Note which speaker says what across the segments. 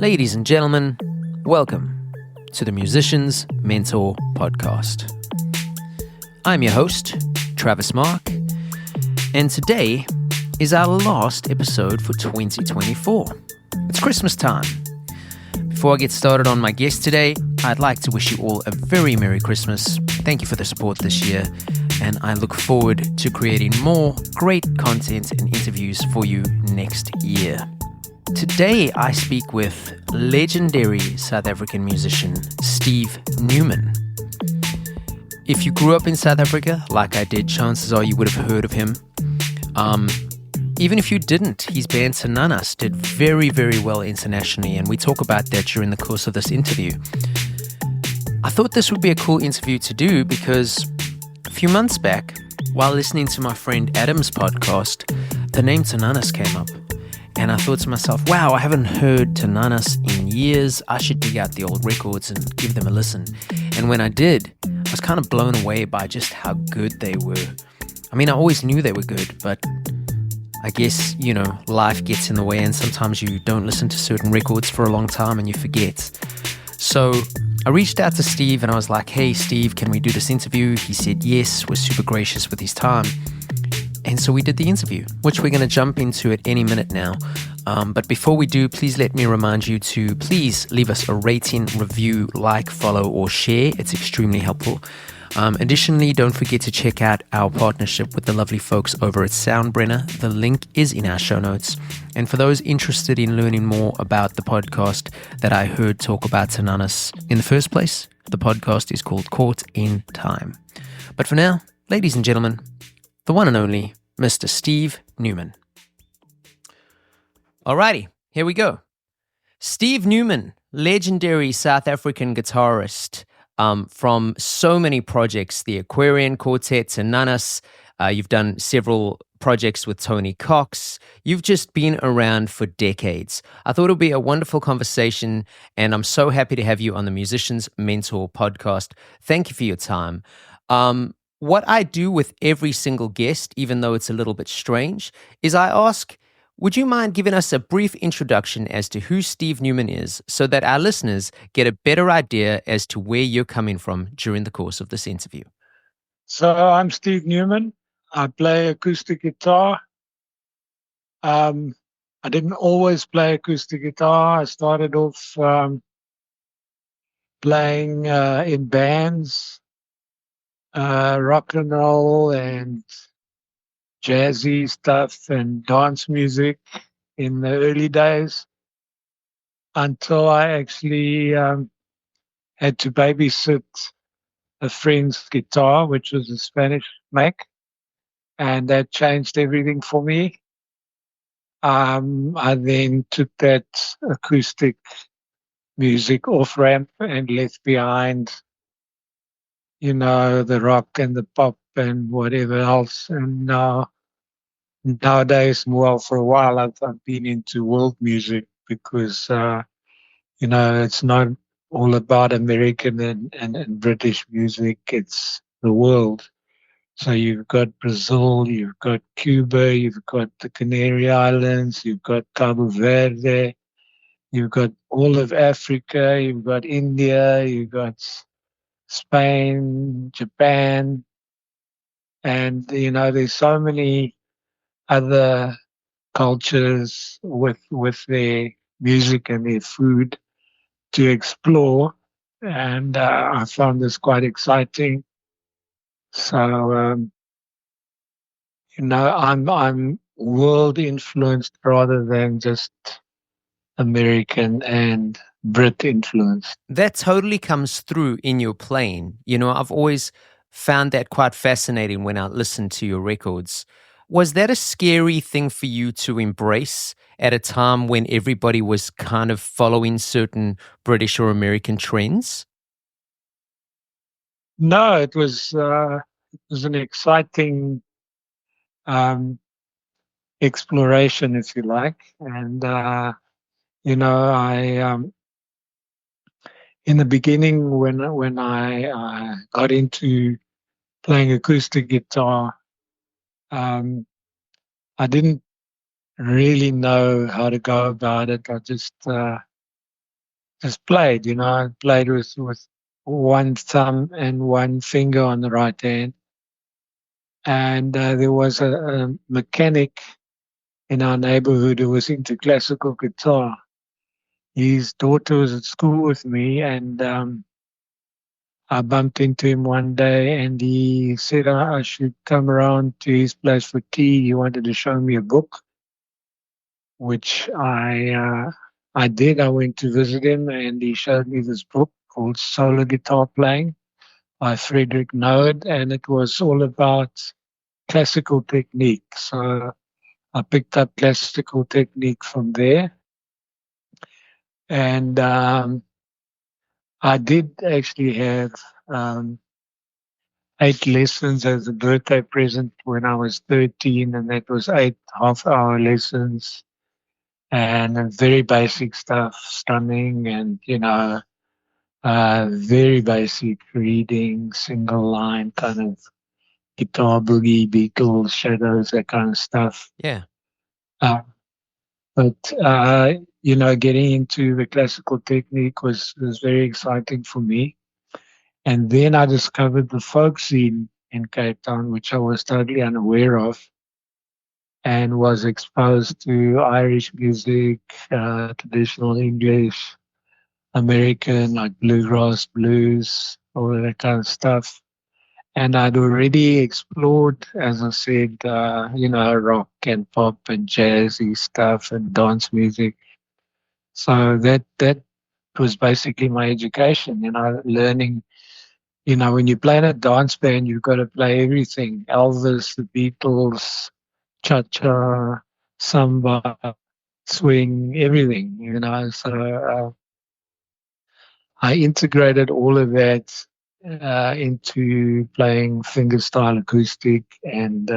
Speaker 1: Ladies and gentlemen, welcome to the Musician's Mentor Podcast. I'm your host, Travis Mark, and today is our last episode for 2024. It's Christmas time. Before I get started on my guest today, I'd like to wish you all a very Merry Christmas. Thank you for the support this year, and I look forward to creating more great content and interviews for you next year. Today, I speak with legendary South African musician Steve Newman. If you grew up in South Africa, like I did, chances are you would have heard of him. Even if you didn't, his band Tananas did very, very well internationally, and we talk about that during the course of this interview. I thought this would be a cool interview to do because a few months back, while listening to my friend Adam's podcast, the name Tananas came up. And I thought to myself, wow, I haven't heard Tananas in years. I should dig out the old records and give them a listen. And when I did, I was kind of blown away by just how good they were. I mean, I always knew they were good, but I guess, life gets in the way and sometimes you don't listen to certain records for a long time and you forget. So I reached out to Steve and I was like, hey, Steve, can we do this interview? He said yes, was super gracious with his time. And so we did the interview, which we're going to jump into at any minute now. But before we do, please let me remind you to please leave us a rating, review, like, follow, or share. It's extremely helpful. Additionally, don't forget to check out our partnership with the lovely folks over at Soundbrenner. The link is in our show notes. And for those interested in learning more about the podcast that I heard talk about Tananas in the first place, the podcast is called Quartetm. But for now, ladies and gentlemen, the one and only Mr. Steve Newman. Alrighty, here we go. Steve Newman, legendary South African guitarist from so many projects, the Aquarian Quartet, Tananas. You've done several projects with Tony Cox. You've just been around for decades. I thought it would be a wonderful conversation, and I'm so happy to have you on the Musician's Mentor Podcast. Thank you for your time. What I do with every single guest, even though it's a little bit strange, is I ask, would you mind giving us a brief introduction as to who Steve Newman is so that our listeners get a better idea as to where you're coming from during the course of this interview?
Speaker 2: So I'm Steve Newman. I play acoustic guitar. I didn't always play acoustic guitar. I started off playing in bands. Rock and roll and jazzy stuff and dance music in the early days until I actually had to babysit a friend's guitar, which was a Spanish make, and that changed everything for me. I then took that acoustic music off ramp and left behind the rock and the pop and whatever else. And nowadays, for a while, I've been into world music because, it's not all about American and British music. It's the world. So you've got Brazil, you've got Cuba, you've got the Canary Islands, you've got Cabo Verde, you've got all of Africa, you've got India, you've got Spain, Japan, and there's so many other cultures with their music and their food to explore, and I found this quite exciting. So I'm world influenced rather than just American and Brit influenced.
Speaker 1: That totally comes through in your playing. I've always found that quite fascinating when I listen to your records. Was that a scary thing for you to embrace at a time when everybody was kind of following certain British or American trends?
Speaker 2: No, it was an exciting exploration, if you like, and I in the beginning when I got into playing acoustic guitar, I didn't really know how to go about it. I just just played. I played with one thumb and one finger on the right hand. And there was a mechanic in our neighborhood who was into classical guitar. His daughter was at school with me, and I bumped into him one day, and he said I should come around to his place for tea. He wanted to show me a book, which I did. I went to visit him, and he showed me this book called Solo Guitar Playing by Frederick Node, and it was all about classical technique. So I picked up classical technique from there, and I did actually have um, 8 lessons as a birthday present when I was 13, and that was 8 half-hour lessons and very basic stuff, strumming and very basic reading, single line kind of guitar boogie, Beatles, shadows, that kind of stuff.
Speaker 1: Yeah.
Speaker 2: Uh, but getting into the classical technique was very exciting for me. And then I discovered the folk scene in Cape Town, which I was totally unaware of, and was exposed to Irish music, traditional English, American, like bluegrass, blues, all of that kind of stuff. And I'd already explored, as I said, rock and pop and jazzy stuff and dance music. So that was basically my education, learning. When you play in a dance band, you've got to play everything: Elvis, the Beatles, cha-cha, samba, swing, everything. So I integrated all of that into playing fingerstyle acoustic, and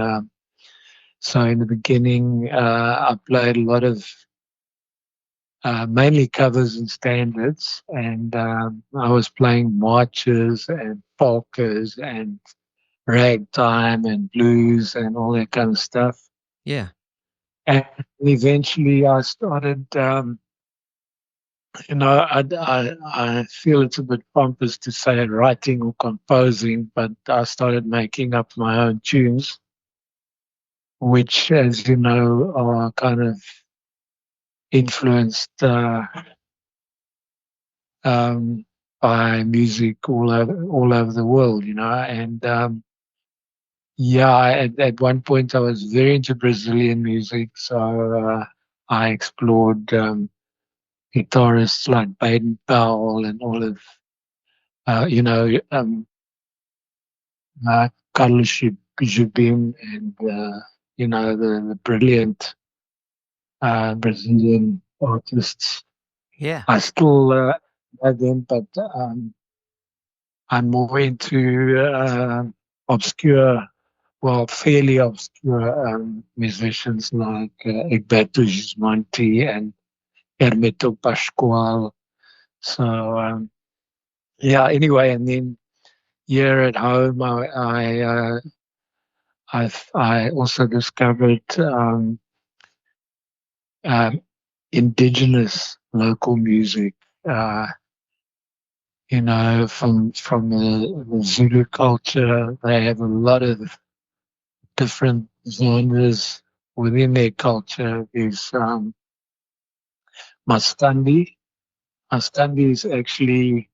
Speaker 2: so in the beginning, I played a lot of mainly covers and standards, and I was playing marches and polkas and ragtime and blues and all that kind of stuff.
Speaker 1: Yeah.
Speaker 2: And eventually, I started. I feel it's a bit pompous to say writing or composing, but I started making up my own tunes, which, as you know, are kind of influenced um, by music all over the world. And at one point I was very into Brazilian music, so I explored guitarists like Baden Powell and all of uh, you know um, Carlos Jobim, and the brilliant Brazilian artists.
Speaker 1: Yeah.
Speaker 2: I still know them, but I'm more into obscure, well, fairly obscure musicians like Egberto Gismonti and Hermeto Pascoal. So anyway, and then here at home, I also discovered um, indigenous local music. Uh, from the Zulu culture, they have a lot of different genres within their culture. There's Maskandi. Maskandi is actually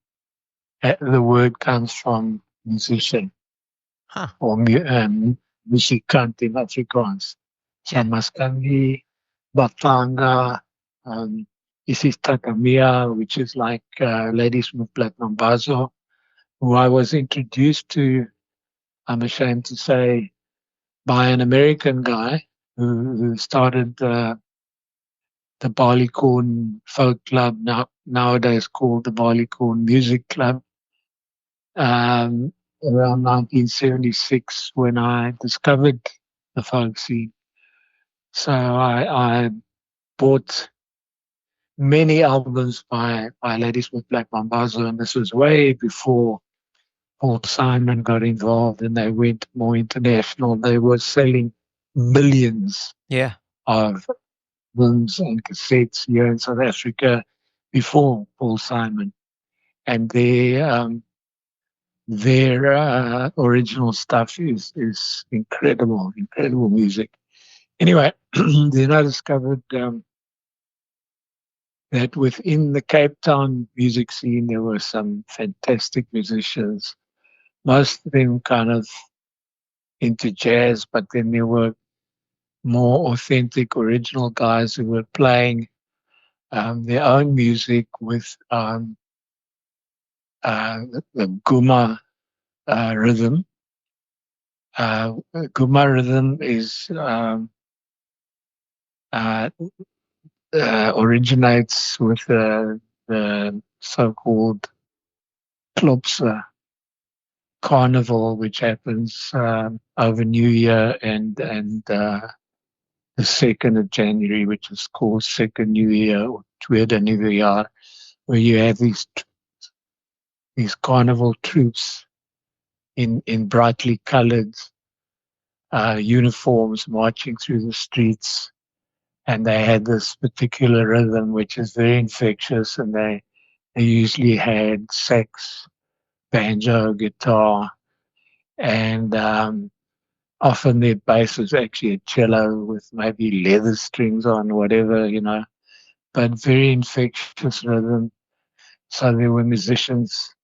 Speaker 2: the word comes from musician
Speaker 1: Huh.
Speaker 2: or muzikant in Afrikaans. So
Speaker 1: Yeah.
Speaker 2: Maskandi, Batanga, Isistakamia, which is like Ladies with Platinum Bazo, who I was introduced to, I'm ashamed to say, by an American guy who started the Barleycorn Folk Club, nowadays called the Barleycorn Music Club, um, around 1976 when I discovered the folk scene. So I bought many albums by Ladies with Black Mambazo, and this was way before Paul Simon got involved and they went more international. They were selling millions
Speaker 1: Yeah.
Speaker 2: of albums and cassettes here in South Africa. before Paul Simon, and their original stuff is incredible, incredible music. Anyway, then I discovered that within the Cape Town music scene there were some fantastic musicians. Most of them kind of into jazz, but then there were more authentic, original guys who were playing their own music with the Guma rhythm. Guma rhythm is uh, originates with the so-called Klopse carnival, which happens over New Year and the 2nd of January, which is called Second New Year or Tweede Nuwe Jaar, where you have these carnival troops in brightly colored uniforms marching through the streets, and they had this particular rhythm which is very infectious, and they usually had sax, banjo, guitar, and often their bass was actually a cello with maybe leather strings on, whatever, but very infectious rhythm. So there were musicians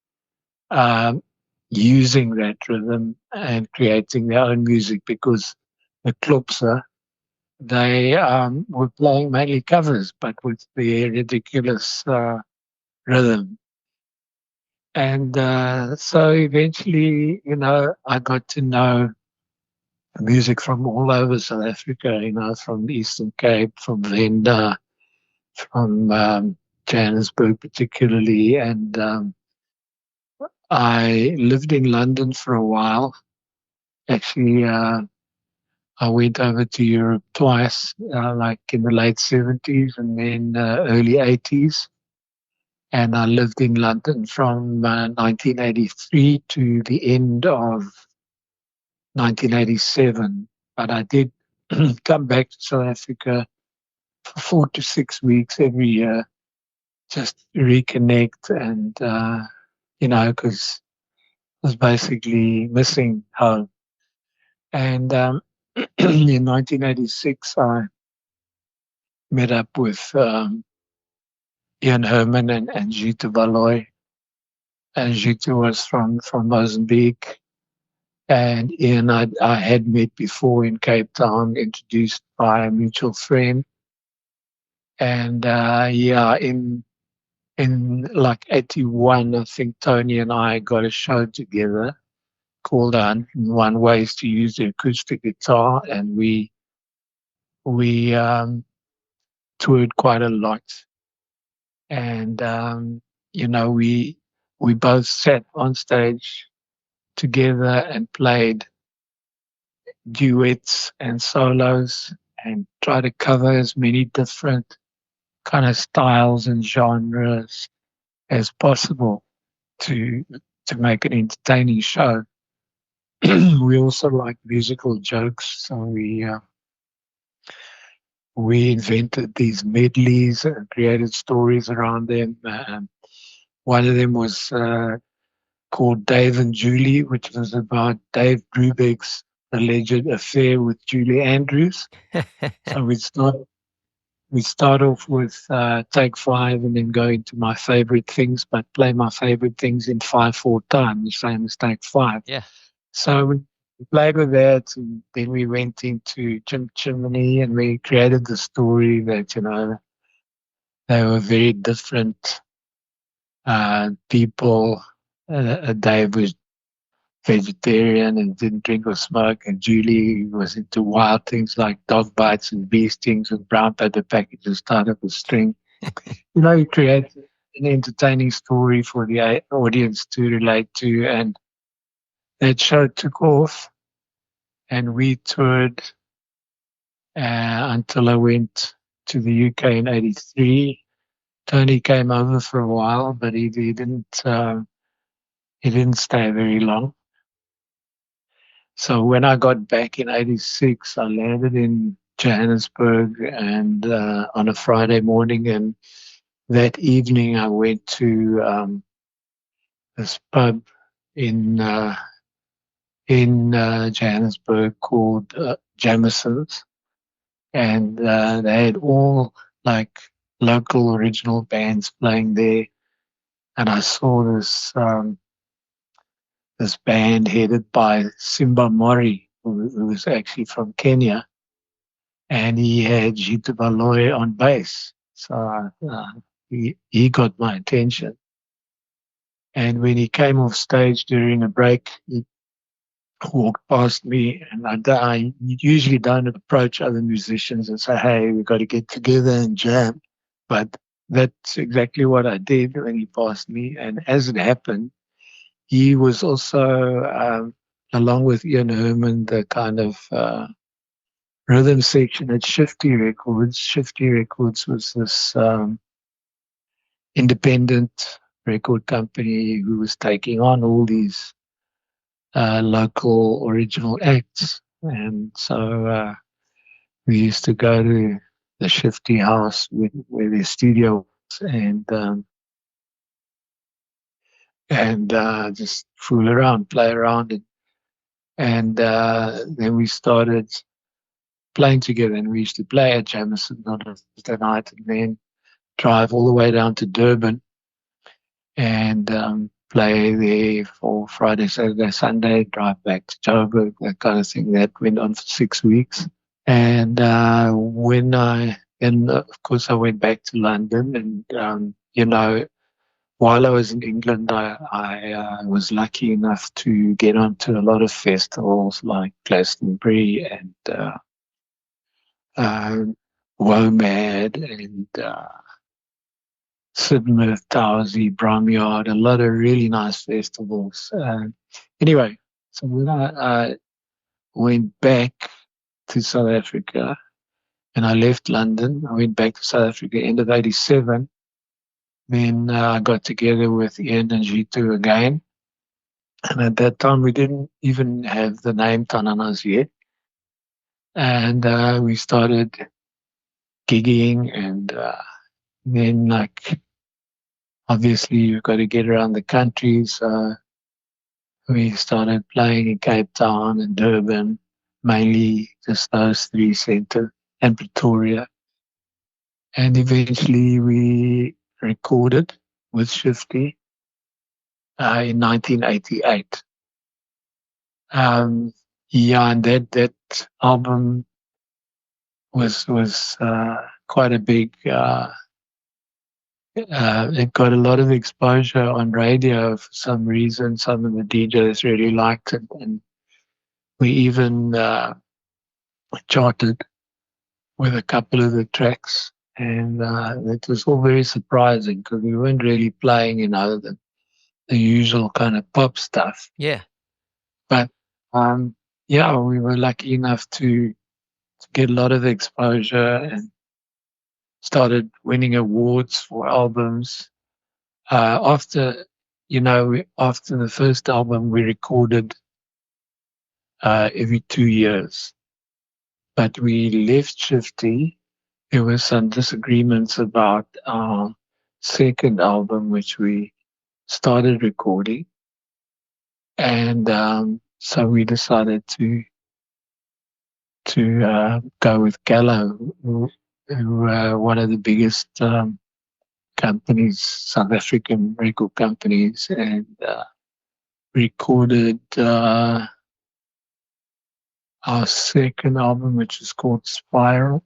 Speaker 2: um, using that rhythm and creating their own music because the Klopse, they were playing mainly covers, but with the ridiculous rhythm. And so eventually, I got to know music from all over South Africa, from the Eastern Cape, from Venda, from Johannesburg particularly. And I lived in London for a while. Actually, I went over to Europe twice, like in the late 70s and then early 80s. And I lived in London from 1983 to the end of 1987. But I did come back to South Africa for 4 to 6 weeks every year, just to reconnect and, because I was basically missing home. And in 1986, I met up with Ian Herman and Gito Baloi. And Gito was from Mozambique. And Ian I had met before in Cape Town, introduced by a mutual friend. And yeah, in like 81, I think Tony and I got a show together called 101 Ways to Use the Acoustic Guitar, and we toured quite a lot. And we both sat on stage together and played duets and solos and tried to cover as many different kind of styles and genres as possible to to make an entertaining show. We also like musical jokes, so we invented these medleys and created stories around them. One of them was called Dave and Julie, which was about Dave Brubeck's alleged affair with Julie Andrews. So we start off with take five and then go into my favorite things, but play my favorite things in 5/4 time, the same as take five.
Speaker 1: Yeah.
Speaker 2: So we played with that, and then we went into Jim Chimney, and we created the story that they were very different people. Dave was vegetarian and didn't drink or smoke, and Julie was into wild things like dog bites and bee stings and brown paper packages tied up with string. You create an entertaining story for the audience to relate to, and that show took off, and we toured until I went to the UK in '83. Tony came over for a while, but he didn't stay very long. So when I got back in '86, I landed in Johannesburg and on a Friday morning, and that evening I went to this pub in Johannesburg called Jamison's, and they had all like local original bands playing there. And I saw this band headed by Simba Mori, who was actually from Kenya, and he had Gito Baloi on bass. So he got my attention. And when he came off stage during a break, he walked past me, and I usually don't approach other musicians and say, "Hey, we've got to get together and jam." But that's exactly what I did when he passed me. And as it happened, he was also, along with Ian Herman, the kind of rhythm section at Shifty Records. Shifty Records was this independent record company who was taking on all these local original acts. And so we used to go to the Shifty house where their studio was, and just fool around, play around. And then we started playing together, and we used to play at Jameson on a Thursday night, and then drive all the way down to Durban and play there for Friday, Saturday, Sunday, drive back to Joburg, that kind of thing. That went on for 6 weeks. And of course, I went back to London, and while I was in England, I was lucky enough to get onto a lot of festivals like Glastonbury and uh, WOMAD and Sidmouth, Towersey, Bromyard, a lot of really nice festivals. Anyway, so when I went back to South Africa and I left London, I went back to South Africa end of '87. Then I got together with Ian and Gito again. And at that time, we didn't even have the name Tananas yet. And we started gigging, and then, like, obviously, you've got to get around the country. So we started playing in Cape Town and Durban, mainly just those three centers, and Pretoria. And eventually, we recorded with Shifty in 1988. Yeah, and that album was quite a big. It got a lot of exposure on radio for some reason. Some of the DJs really liked it, and we even charted with a couple of the tracks. And it was all very surprising because we weren't really playing, the usual kind of pop stuff.
Speaker 1: Yeah.
Speaker 2: But yeah, we were lucky enough to get a lot of exposure and started winning awards for albums. After the first album, we recorded every 2 years, but we left Shifty. There were some disagreements about our second album, which we started recording, and so we decided to go with Gallo, who are one of the biggest companies, South African record companies, and recorded our second album, which is called Spiral.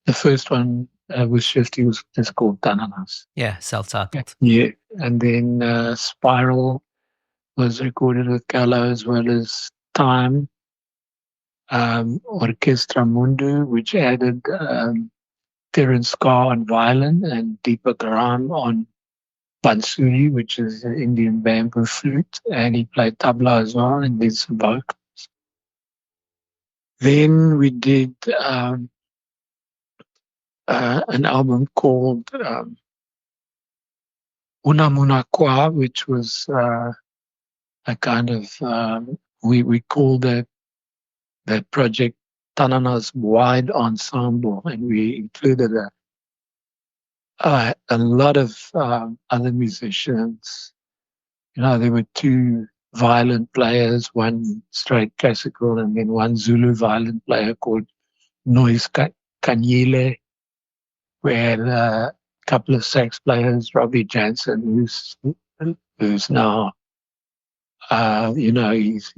Speaker 2: The first one with Shifty was just called Tananas.
Speaker 1: Yeah, self-titled.
Speaker 2: Yeah, and then Spiral was recorded with Gallo as well as Time, Orchestra Mundu, which added Terence Carr on violin and Deepak Ram on bansuri, which is an Indian bamboo flute, and he played tabla as well and did some vocals. Then we did an album called Unamuna Kwa, which was a kind of we called that project Tananas Wide Ensemble, and we included A lot of other musicians. There were two violin players, one straight classical, and then one Zulu violin player called Noise Kanyile. We had a couple of sax players, Robbie Jansen, who's now, he's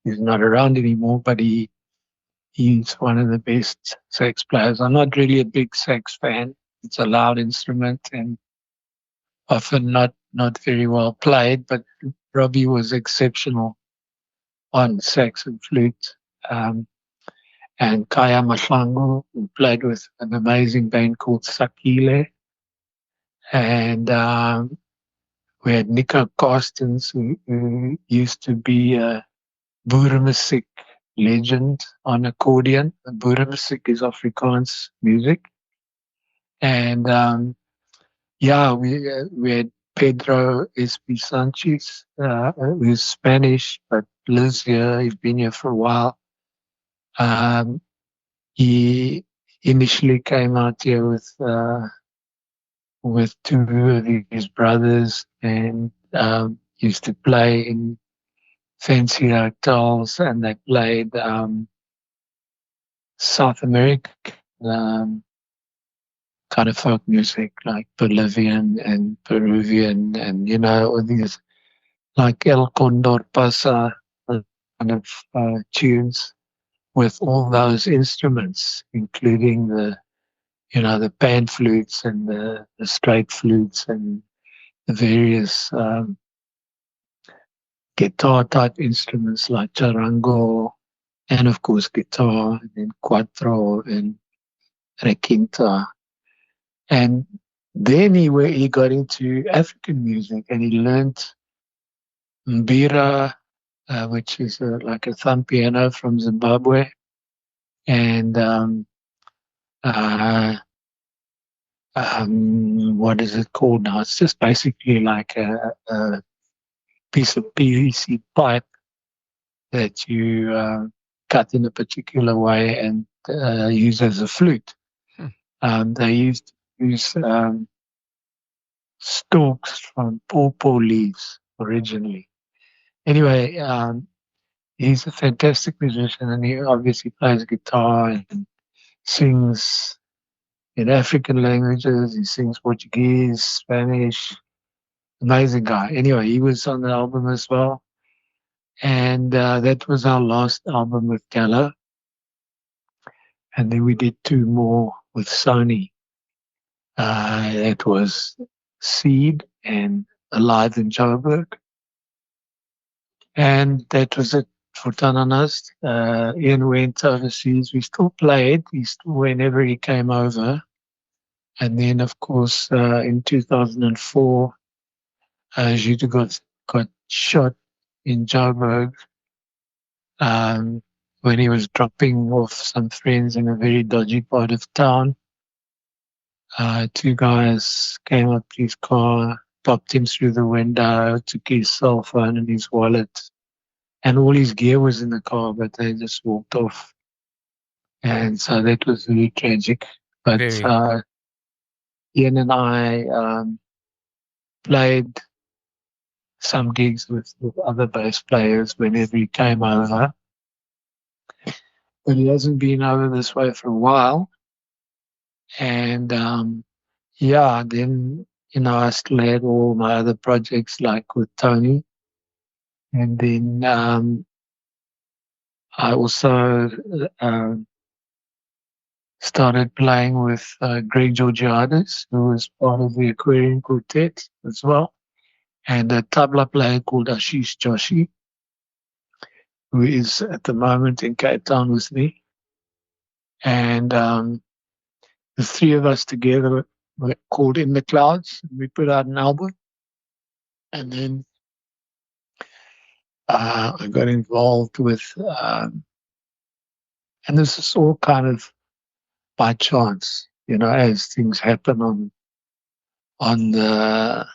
Speaker 2: not around anymore, but he's one of the best sax players. I'm not really a big sax fan. It's a loud instrument and often not very well played, but Robbie was exceptional on sax and flute. Um, and Kaya Mahlangu, who played with an amazing band called Sakile. And we had Nico Carstens, who used to be a boeremusiek legend on accordion. Boeremusiek is Afrikaans music. And we had Pedro S.P. Sanchez, who's Spanish, but lives here. He's been here for a while. He initially came out here with two of his brothers and used to play in fancy hotels, and they played South American um, kind of folk music like Bolivian and Peruvian, and all these like El Condor Pasa kind of tunes with all those instruments, including the pan flutes and the straight flutes and the various guitar type instruments like charango and of course guitar and then cuatro and requinta. And then he got into African music and he learned mbira, which is like a thumb piano from Zimbabwe, and uh, what is it called now? It's just basically like a piece of PVC pipe that you cut in a particular way and use as a flute. They used to use stalks from pawpaw leaves originally. Anyway, he's a fantastic musician, and he obviously plays guitar and sings in African languages. He sings Portuguese, Spanish. Amazing guy. Anyway, he was on the album as well. And that was our last album with Gallo. And then we did two more with Sony. That was Seed and Alive in Joburg. And that was it for Tananas. Ian went overseas. We still played whenever he came over. And then, of course, in 2004, Gito got shot in Joburg when he was dropping off some friends in a very dodgy part of town. Two guys came up to his car, popped him through the window, took his cell phone and his wallet, and all his gear was in the car, but they just walked off. And so that was really tragic. But Ian and I played some gigs with other bass players whenever he came over. But he hasn't been over this way for a while. And then, I still had all my other projects like with Tony. And then I also started playing with Greg Georgiadis, who was part of the Aquarian Quartet as well, and a tabla player called Ashish Joshi, who is at the moment in Cape Town with me. And the three of us together were called In the Clouds. We put out an album. And then I got involved with, and this is all kind of by chance, as things happen on the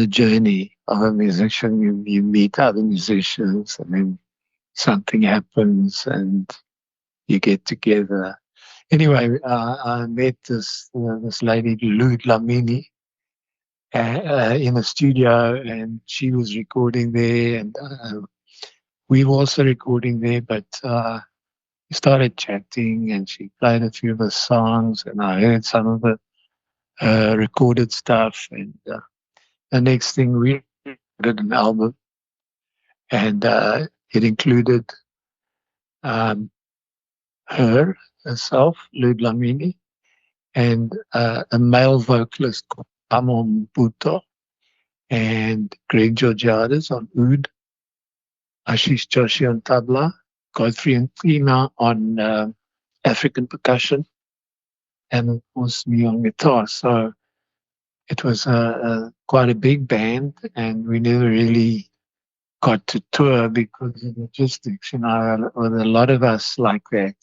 Speaker 2: journey of a musician. You meet other musicians, and then something happens, and you get together. Anyway, I met this lady, Lou Lamini, in a studio, and she was recording there, and we were also recording there. But we started chatting, and she played a few of the songs, and I heard some of the recorded stuff. And the next thing, we did an album, and it included um, her herself, Lou Lamini, and a male vocalist called Amon Buto, and Greg Georgiades on oud, Ashish Joshi on tabla, Godfrey and Tina on African percussion, and of course me on guitar. So it was quite a big band, and we never really got to tour because of logistics. With a lot of us like that,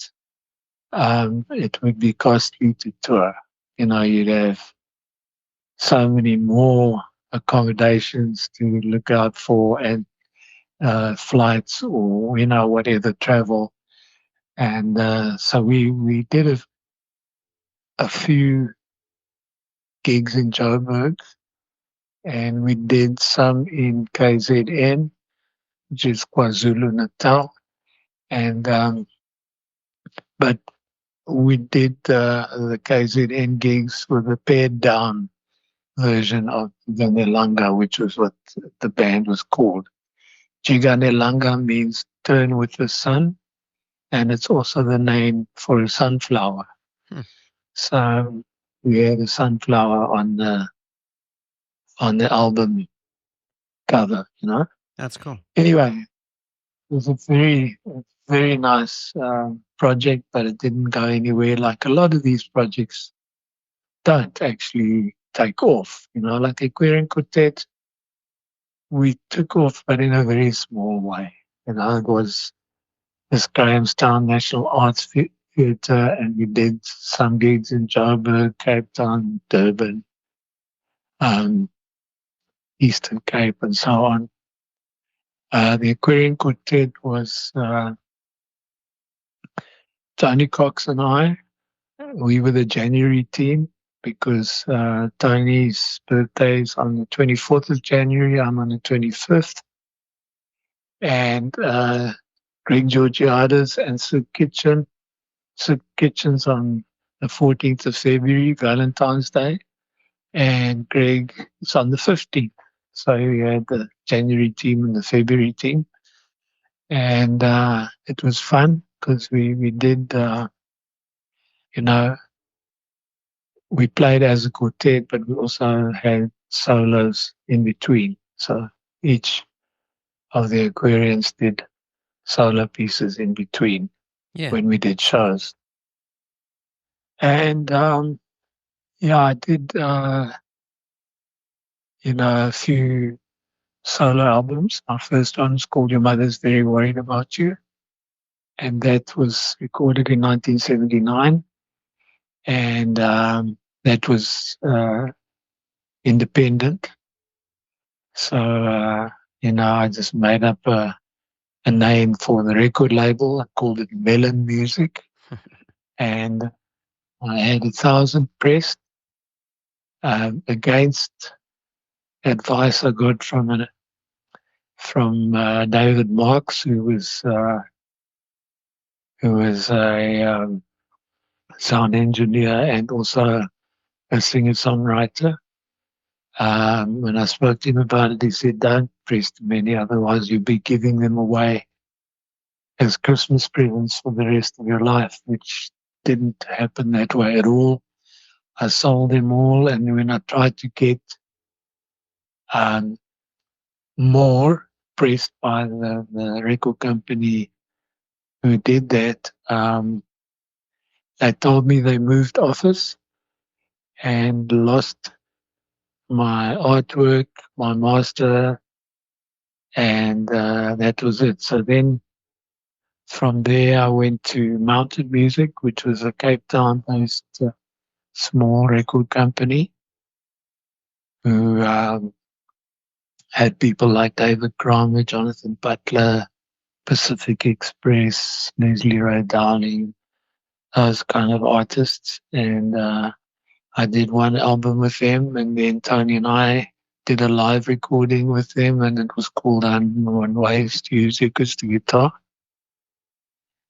Speaker 2: it would be costly to tour. You'd have so many more accommodations to look out for, and flights, or whatever travel. And so we did a few gigs in Joburg, and we did some in KZN, which is KwaZulu Natal, and but we did the KZN gigs with a pared down version of Ganelanga, which was what the band was called. Jiganelanga means turn with the sun, and it's also the name for a sunflower.
Speaker 1: Hmm.
Speaker 2: So we had a sunflower on the album cover.
Speaker 1: That's cool.
Speaker 2: Anyway, it was a very nice project, but it didn't go anywhere. Like a lot of these projects don't actually take off. Like the Aquarian Quartet, we took off, but in a very small way. It was this Grahamstown National Arts Theatre, and we did some gigs in Joburg, Cape Town, Durban, um, Eastern Cape, and so on. The Aquarian Quartet was Tony Cox and I. We were the January team because Tony's birthday is on the 24th of January. I'm on the 25th. And Greg Georgiades and Sue Kitchen. Sue Kitchen's on the 14th of February, Valentine's Day. And Greg is on the 15th. So we had the January team and the February team. And it was fun because we did, we played as a quartet, but we also had solos in between. So each of the Aquarians did solo pieces in between when we did shows. And I did, a few solo albums. Our first one was called Your Mother's Very Worried About You. And that was recorded in 1979. And that was independent. So, I just made up a name for the record label. I called it Melon Music. And I had 1,000 pressed against advice I got from David Marks, who was a sound engineer and also a singer-songwriter. When I spoke to him about it, he said, "Don't press too many, otherwise you'll be giving them away as Christmas presents for the rest of your life," which didn't happen that way at all. I sold them all, and when I tried to get more pressed by the record company who did that, they told me they moved office and lost my artwork, my master, and that was it. So then from there I went to Mounted Music, which was a Cape Town-based small record company who had people like David Kramer, Jonathan Butler, Pacific Express, Leslie Ray Dowling, those kind of artists. And I did one album with them, and then Tony and I did a live recording with them, and it was called One Ways to Use the Acoustic Guitar.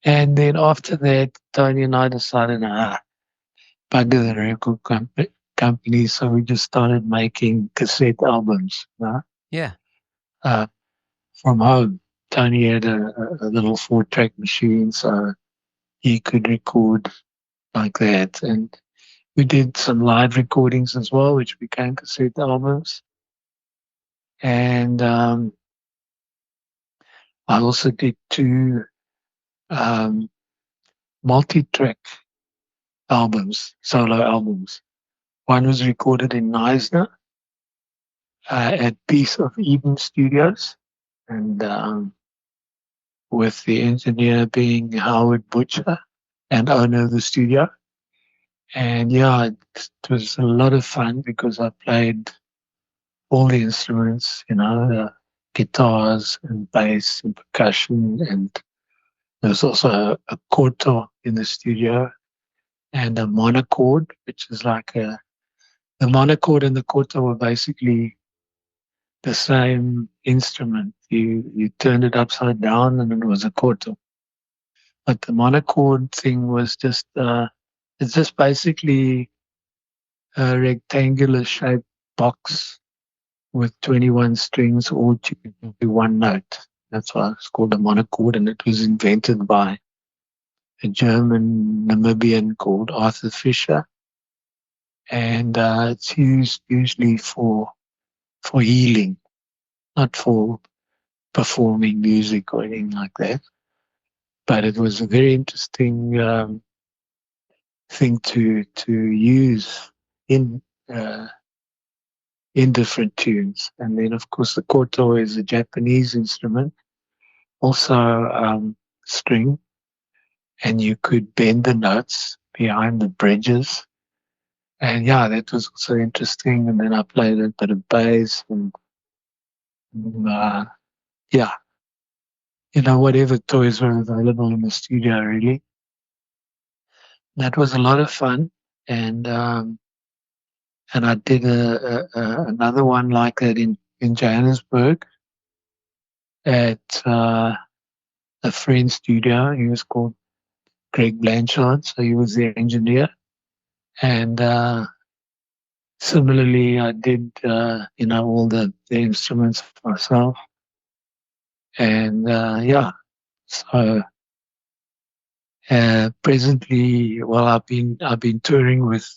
Speaker 2: And then after that, Tony and I decided, bugger the record company, so we just started making cassette albums,
Speaker 1: Yeah.
Speaker 2: uh, from home. Tony had a little 4-track machine, so he could record like that. And we did some live recordings as well, which became cassette albums. And I also did 2 um, multi-track albums, solo albums. One was recorded in Neisner at Piece of Eden Studios, and with the engineer being Howard Butcher and owner of the studio. And yeah, it was a lot of fun because I played all the instruments, guitars and bass and percussion. And there was also a koto in the studio and a monochord, which is like the monochord and the koto were basically the same instrument. You turned it upside down and it was a koto. But the monochord thing was just it's just basically a rectangular shaped box with 21 strings all tuned to one note. That's why it's called a monochord, and it was invented by a German Namibian called Arthur Fischer. And it's used usually for healing, not for performing music or anything like that. But it was a very interesting thing to use in uh, in different tunes. And then, of course, the koto is a Japanese instrument, also string, and you could bend the notes behind the bridges. And yeah, that was also interesting. And then I played a bit of bass and uh, yeah, whatever toys were available in the studio, really. That was a lot of fun. And I did another one like that in Johannesburg at a friend's studio. He was called Greg Blanchard, so he was the engineer. And similarly, I did all the instruments myself. And yeah, so presently, well, I've been touring with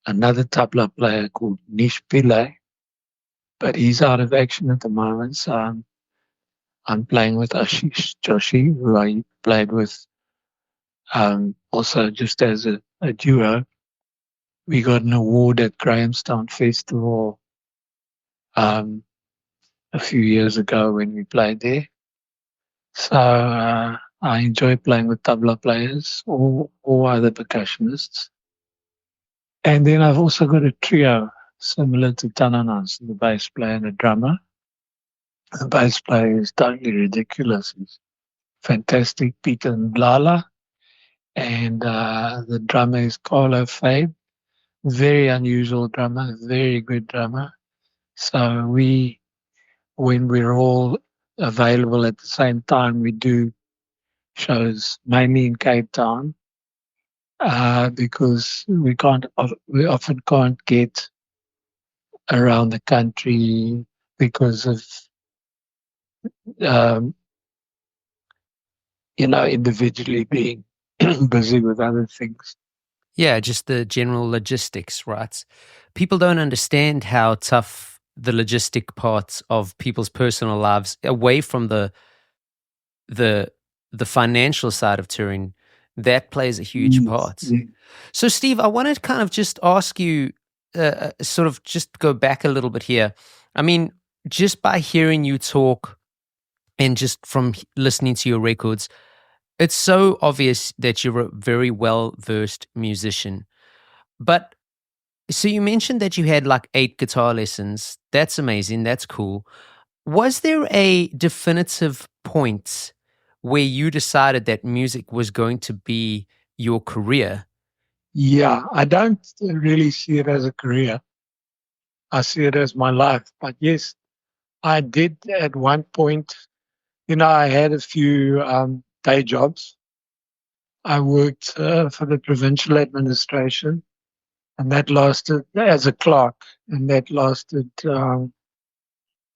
Speaker 2: another tabla player called Nish Pillay, but he's out of action at the moment. So I'm playing with Ashish Joshi, who I played with also just as a duo. We got an award at Grahamstown Festival a few years ago when we played there. So I enjoy playing with tabla players or other percussionists. And then I've also got a trio similar to Tananas, the bass player and a drummer. The bass player is totally ridiculous. He's fantastic, Peter Ndlala. And the drummer is Carlo Fabe. Very unusual drummer, very good drummer. So when we're all available at the same time, we do shows mainly in Cape Town because we often can't get around the country because of um, individually being busy with other things.
Speaker 1: Yeah, just the general logistics, right? People don't understand how tough the logistic parts of people's personal lives, away from the the financial side of touring, that plays a huge part.
Speaker 2: Yeah.
Speaker 1: So, Steve, I want to kind of just ask you, sort of just go back a little bit here. I mean, just by hearing you talk and just from listening to your records, it's so obvious that you're a very well versed musician. But so you mentioned that you had like 8 guitar lessons. That's amazing. That's cool. Was there a definitive point where you decided that music was going to be your career.
Speaker 2: Yeah, I don't really see it as a career. I see it as my life. But yes, I did at one point, I had a few day jobs. I worked for the provincial administration, and that lasted as a clerk, and that lasted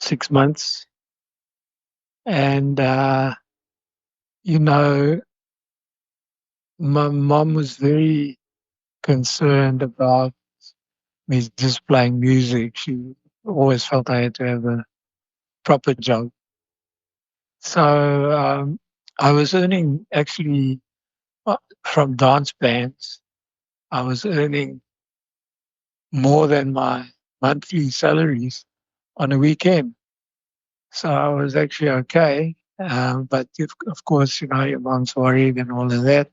Speaker 2: 6 months. And, you know, my mom was very concerned about me just playing music. She always felt I had to have a proper job. So I was earning actually from dance bands. I was earning more than my monthly salaries on a weekend. So I was actually okay. But of course, your mom's worried and all of that.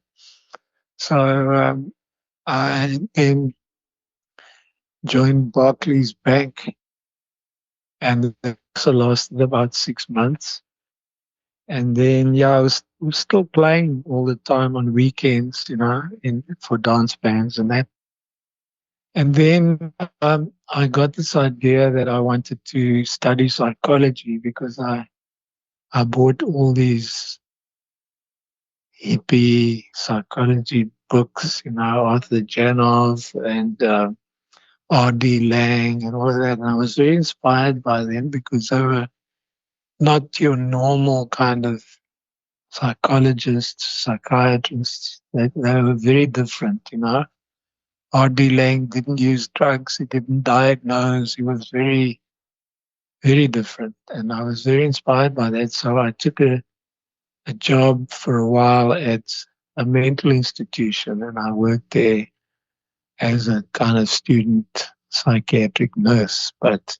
Speaker 2: So I then joined Barclays Bank, and it also lasted about 6 months. And then, yeah, was still playing all the time on weekends, for dance bands and that. And then I got this idea that I wanted to study psychology because I bought all these hippie psychology books, Arthur Janoff and R.D. Lang and all of that. And I was very inspired by them because they were not your normal kind of psychologists, psychiatrists. They were very different. R.D. Lang didn't use drugs. He didn't diagnose. He was very, very different. And I was very inspired by that. So I took a job for a while at a mental institution, and I worked there as a kind of student psychiatric nurse. But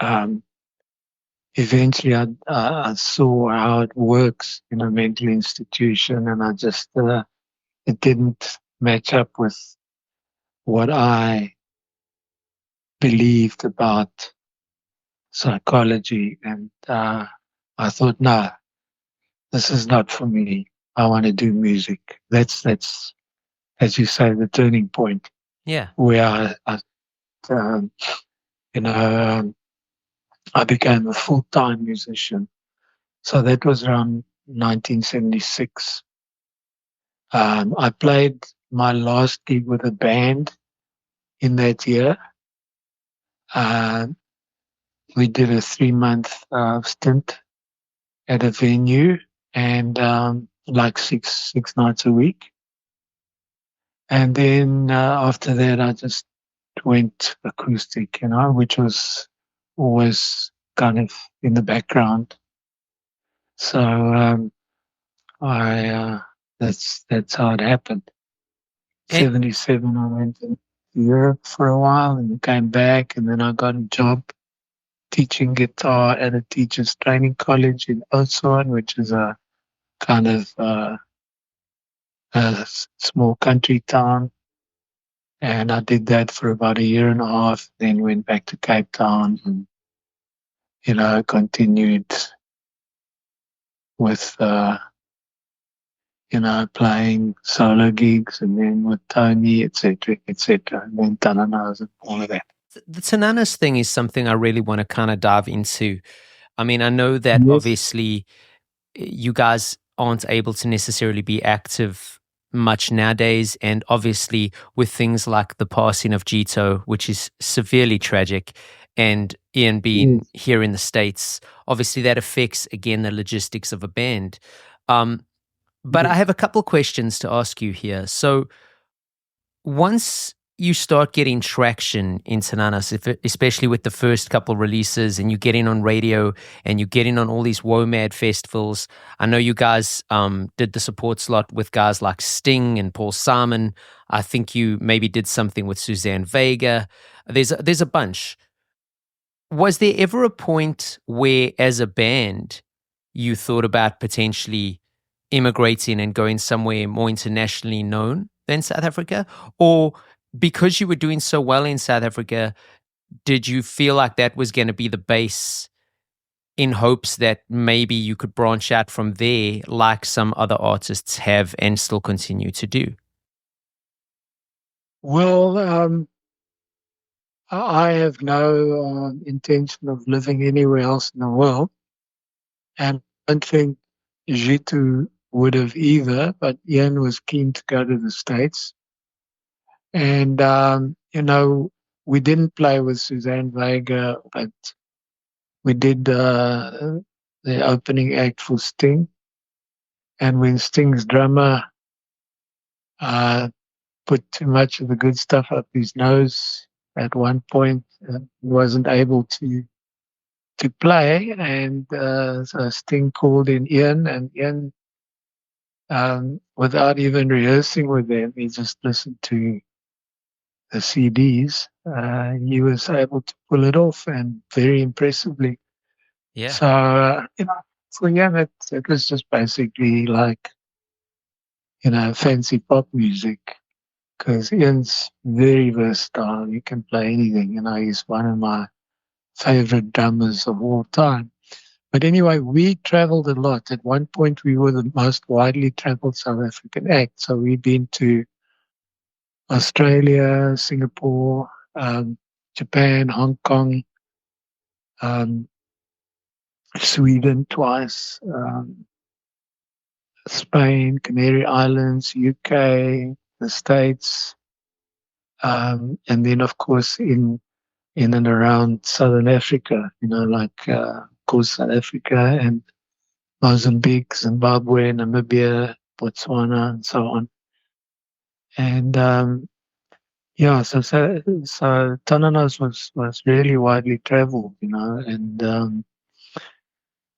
Speaker 2: um, eventually I saw how it works in a mental institution, and I just, it didn't match up with what I believed about psychology. And I thought, no, this is not for me. I want to do music. That's, as you say, the turning point
Speaker 1: Yeah.
Speaker 2: where um, you know, um, I became a full-time musician. So that was around 1976. I played my last gig with a band in that year. Uh, we did a 3-month stint at a venue, and like six nights a week. And then after that, I just went acoustic, which was always kind of in the background. So I that's how it happened.
Speaker 1: And
Speaker 2: 77, I went to Europe for a while and came back, and then I got a job teaching guitar at a teachers training college in Oudtshoorn, which is a kind of small country town. And I did that for about a year and a half, then went back to Cape Town and, continued with, playing solo gigs and then with Tony, etc., etc., and then Tananas and all of that.
Speaker 1: the Tananas thing is something I really want to kind of dive into. I mean, I know that
Speaker 2: Yes.
Speaker 1: obviously you guys aren't able to necessarily be active much nowadays. And obviously, with things like the passing of Gito, which is severely tragic, and Ian being here in the States, obviously that affects, again, the logistics of a band. But I have a couple questions to ask you here. So, once you start getting traction in Tananas, especially with the first couple releases, and you get in on radio and you get in on all these WOMAD festivals. I know you guys did the support slot with guys like Sting and Paul Simon. I think you maybe did something with Suzanne Vega. There's a bunch. Was there ever a point where, as a band, you thought about potentially immigrating and going somewhere more internationally known than South Africa? Or because you were doing so well in South Africa, did you feel like that was going to be the base in hopes that maybe you could branch out from there, like some other artists have and still continue to do?
Speaker 2: Well, I have no intention of living anywhere else in the world, and I don't think Gito would have either. But Ian was keen to go to the States, and we didn't play with Suzanne Vega, but we did the opening act for Sting. And when Sting's drummer uh, put too much of the good stuff up his nose at one point, he wasn't able to play, and so Sting called in Ian, and Ian, without even rehearsing with them, he just listened to the CDs. He was able to pull it off, and very impressively.
Speaker 1: Yeah.
Speaker 2: So, for Ian, it was just basically like, fancy pop music, because Ian's very versatile. He can play anything. He's one of my favorite drummers of all time. But anyway, we traveled a lot. At one point, we were the most widely traveled South African act. So we've been to Australia, Singapore, Japan, Hong Kong, um, Sweden twice, Spain, Canary Islands, UK, the States, and then, of course, in and around Southern Africa, of course, South Africa and Mozambique, Zimbabwe, Namibia, Botswana, and so on. And so Tananas was really widely traveled, and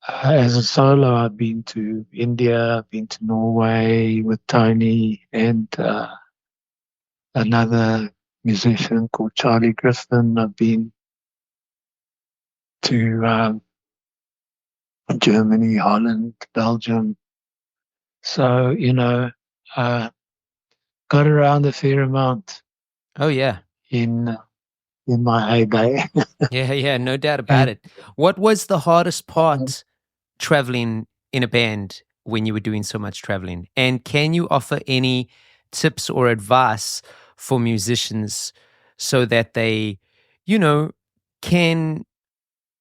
Speaker 2: as a solo, I've been to India, I've been to Norway with Tony and another musician called Charlie Griffin. I've been to Germany, Holland, Belgium. So, got around a fair amount
Speaker 1: Oh, yeah.
Speaker 2: in my heyday.
Speaker 1: Yeah, no doubt about
Speaker 2: And
Speaker 1: it. What was the hardest part traveling in a band when you were doing so much traveling? And can you offer any tips or advice for musicians so that they, you know, can,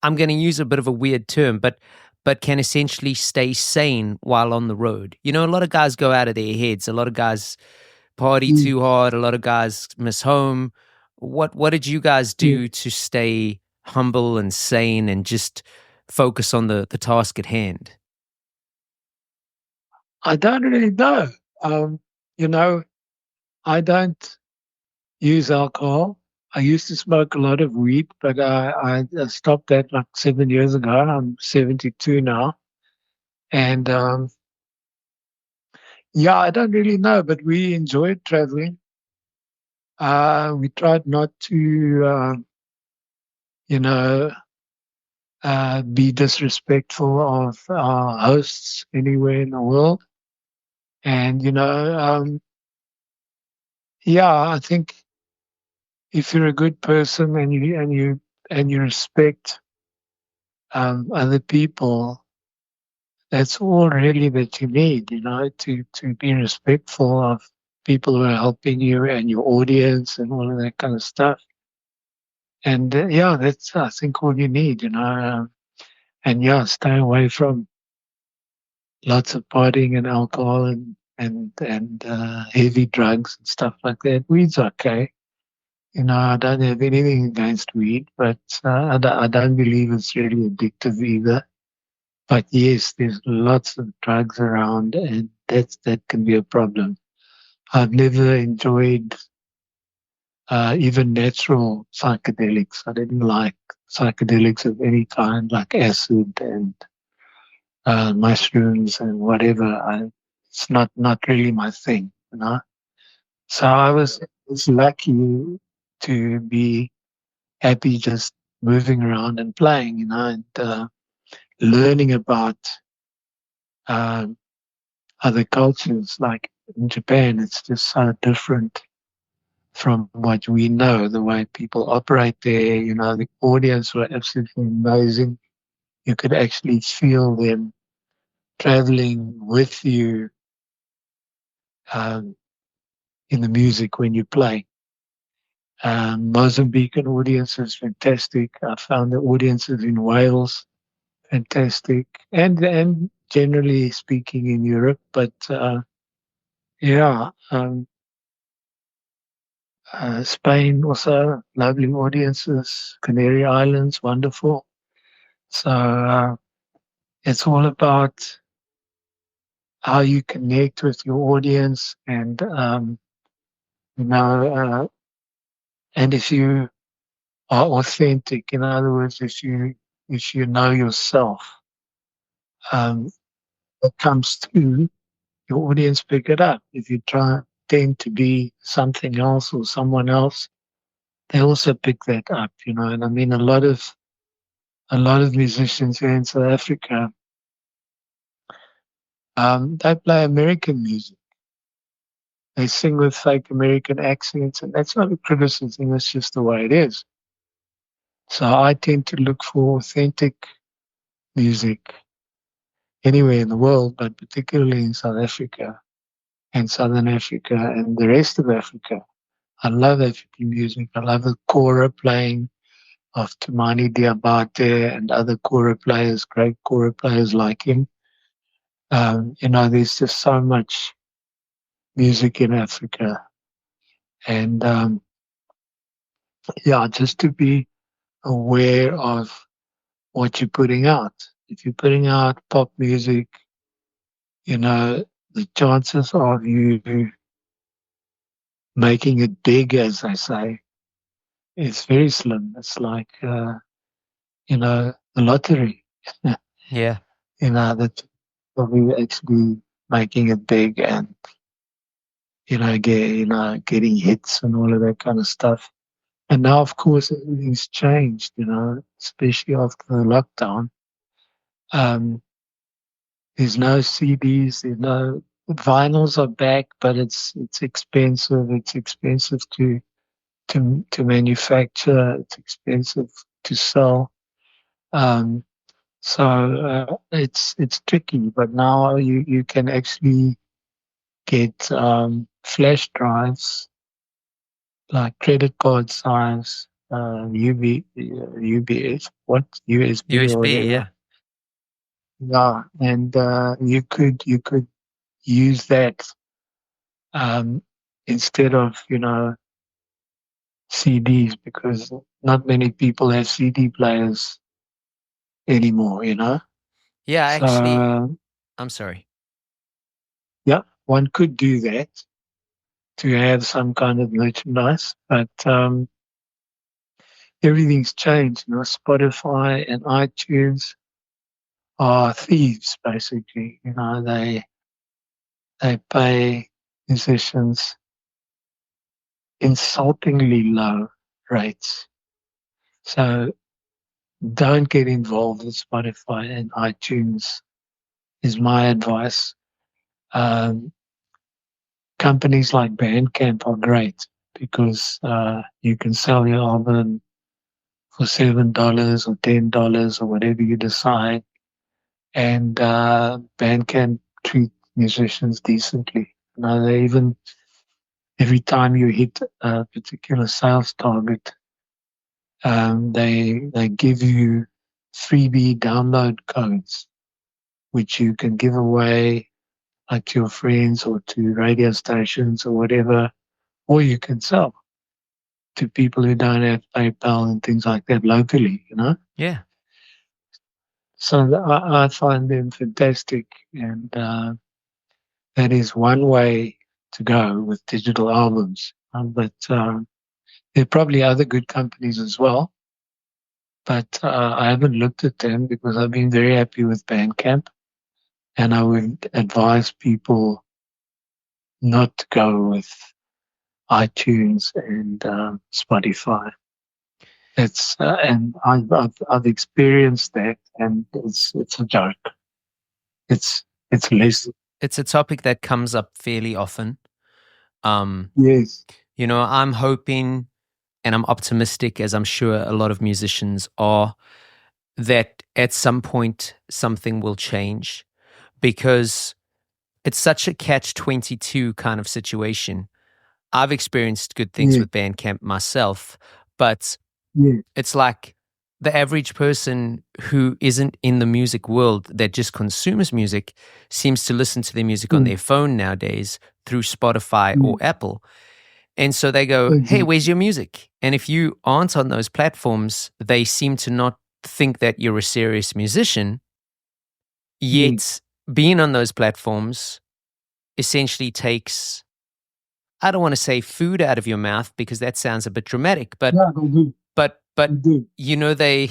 Speaker 1: I'm going to use a bit of a weird term, but can essentially stay sane while on the road? A lot of guys go out of their heads. A lot of guys party
Speaker 2: mm,
Speaker 1: too hard. A lot of guys miss home. What did you guys
Speaker 2: yeah,
Speaker 1: do to stay humble and sane and just focus on the task at hand?
Speaker 2: I don't really know. Um, you know, I don't use alcohol. I used to smoke a lot of weed, but I stopped that like 7 years ago. I'm 72 now. And yeah, I don't really know, but we enjoyed traveling. We tried not to, you know, be disrespectful of our hosts anywhere in the world. And, yeah, I think if you're a good person and you respect other people, that's all really that you need, to be respectful of people who are helping you and your audience and all of that kind of stuff. And yeah, that's, I think, all you need, and yeah, stay away from lots of partying and alcohol and heavy drugs and stuff like that. Weed's okay. I don't have anything against weed, but I don't believe it's really addictive either. But yes, there's lots of drugs around, and that can be a problem. I've never enjoyed even natural psychedelics. I didn't like psychedelics of any kind, like acid and mushrooms and whatever. It's not really my thing. So I was lucky to be happy just moving around and playing, and learning about um, other cultures. Like in Japan, it's just so different from what we know, the way people operate there. The audience were absolutely amazing. you could actually feel them traveling with you um, in the music when you play. Mozambican audience is fantastic. I found the audiences in Wales fantastic, and generally speaking in Europe. But yeah, Spain also lovely audiences. Canary Islands, wonderful. So it's all about how you connect with your audience, and you know, and if you are authentic. In other words, if you know yourself, um, it comes through. Your audience pick it up. If you try tend to be something else or someone else, they also pick that up. And I mean, a lot of musicians here in South Africa, they play American music. They sing with fake American accents, and that's not a criticism. It's just the way it is. So I tend to look for authentic music anywhere in the world, but particularly in South Africa and Southern Africa and the rest of Africa. I love African music. I love the kora playing of Tumani Diabate and other kora players, great kora players like him. There's just so much music in Africa. And yeah, just to be aware of what you're putting out. If you're putting out pop music, the chances of you making it big, as I say, is very slim. It's like, the lottery.
Speaker 1: Yeah.
Speaker 2: That we actually making it big and, getting hits and all of that kind of stuff. And now, of course, everything's changed, especially after the lockdown. Um, there's no CDs, there's no vinyls are back, but it's expensive. It's expensive to manufacture. It's expensive to sell. Um, so it's tricky. But now you can actually get flash drives, like credit card size, UBS, what USB or
Speaker 1: USB,
Speaker 2: whatever.
Speaker 1: yeah.
Speaker 2: Yeah, and you could use that um, instead of CDs, because not many people have CD players anymore.
Speaker 1: Yeah,
Speaker 2: So
Speaker 1: actually, I'm sorry.
Speaker 2: yeah, one could do that to have some kind of merchandise, but everything's changed. Spotify and iTunes are thieves, basically. They pay musicians insultingly low rates. So don't get involved with Spotify and iTunes is my advice. Um, Companies like Bandcamp are great because you can sell your album for $7 or $10 or whatever you decide, and Bandcamp treat musicians decently. They even, every time you hit a particular sales target, they give you freebie download codes, which you can give away, like to your friends or to radio stations or whatever, or you can sell to people who don't have PayPal and things like that locally.
Speaker 1: Yeah.
Speaker 2: So I find them fantastic, and that is one way to go with digital albums. But there are probably other good companies as well, but I haven't looked at them because I've been very happy with Bandcamp, and I would advise people not to go with iTunes and Spotify. And I've experienced that, and it's a joke. It's lazy.
Speaker 1: It's a topic that comes up fairly often.
Speaker 2: Yes.
Speaker 1: I'm hoping and I'm optimistic, as I'm sure a lot of musicians are, that at some point something will change, because it's such a catch-22 kind of situation. I've experienced good things
Speaker 2: Yeah,
Speaker 1: with Bandcamp myself, but
Speaker 2: yeah,
Speaker 1: it's like the average person who isn't in the music world, that just consumes music, seems to listen to their music on
Speaker 2: yeah,
Speaker 1: their phone nowadays through Spotify or
Speaker 2: yeah,
Speaker 1: Apple. And so they go, hey, where's
Speaker 2: exactly.
Speaker 1: your music? And if you aren't on those platforms, they seem to not think that you're a serious musician.
Speaker 2: Yeah,
Speaker 1: Yet being on those platforms essentially takes, I don't want to say food out of your mouth because that sounds a bit dramatic, but
Speaker 2: yeah, they do.
Speaker 1: but
Speaker 2: They do.
Speaker 1: they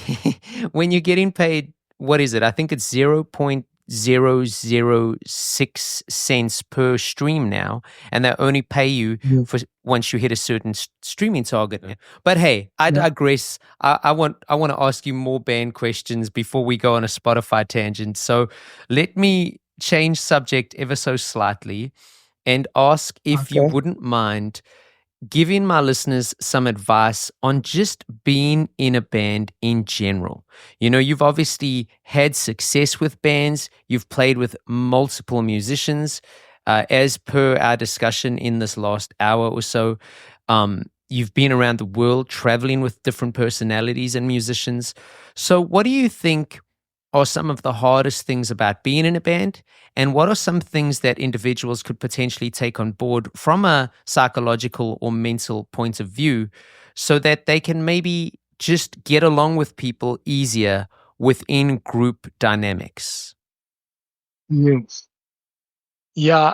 Speaker 1: when you're getting paid, what is it? I think it's 0.006 cents per stream now, and they only pay you
Speaker 2: Yeah,
Speaker 1: for once you hit a certain streaming target. But hey, I
Speaker 2: yeah.
Speaker 1: digress. I want to ask you more band questions before we go on a Spotify tangent. So let me change subject ever so slightly and ask if you
Speaker 2: Okay.
Speaker 1: wouldn't mind giving my listeners some advice on just being in a band in general. You've obviously had success with bands, you've played with multiple musicians. As per our discussion in this last hour or so, you've been around the world traveling with different personalities and musicians. So, what do you think are some of the hardest things about being in a band? And what are some things that individuals could potentially take on board from a psychological or mental point of view so that they can maybe just get along with people easier within group dynamics?
Speaker 2: Yes. Yeah.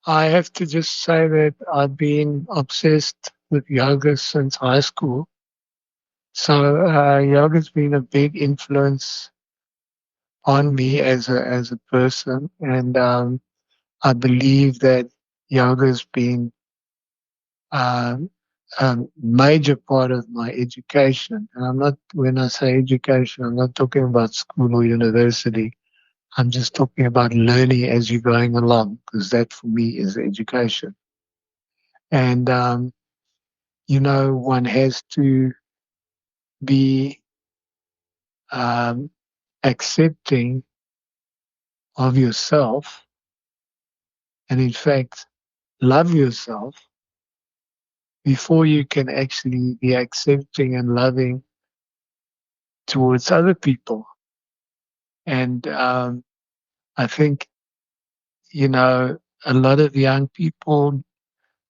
Speaker 2: I have to just say that I've been obsessed with yoga since high school. So yoga's been a big influence on me as a person, and I believe that yoga's been um, a major part of my education. And I'm not, when I say education, I'm not talking about school or university. I'm just talking about learning as you're going along, because that for me is education. And one has to be um, accepting of yourself, and in fact, love yourself before you can actually be accepting and loving towards other people. And I think, a lot of young people,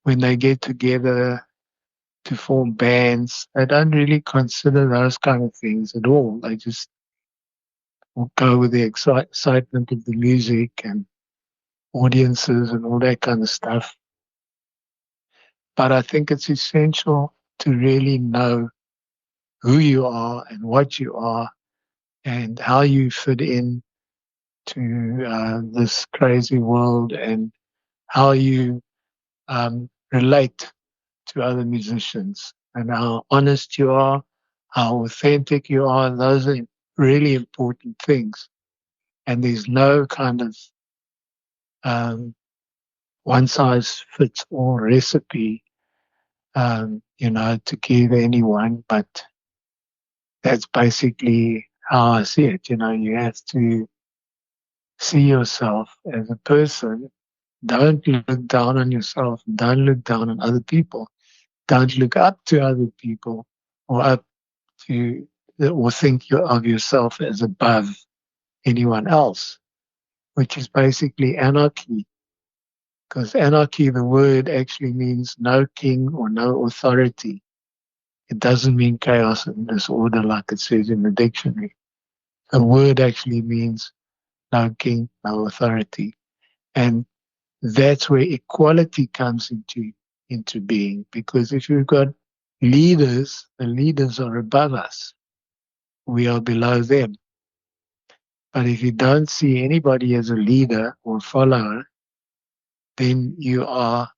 Speaker 2: when they get together to form bands, they don't really consider those kind of things at all. They just will go with the excitement of the music and audiences and all that kind of stuff. But I think it's essential to really know who you are and what you are and how you fit in to this crazy world, and how you relate to other musicians, and how honest you are, how authentic you are. Those are really important things. And there's no kind of um, one size fits all recipe, to give anyone, but that's basically how I see it. You have to see yourself as a person. Don't look down on yourself. Don't look down on other people. Don't look up to other people, or up to, or think of yourself as above anyone else, which is basically anarchy. Because anarchy, the word actually means no king or no authority. It doesn't mean chaos and disorder like it says in the dictionary. The word actually means no king, no authority. And that's where equality comes into being. Because if you've got leaders, the leaders are above us. We are below them. But if you don't see anybody as a leader or follower, then you are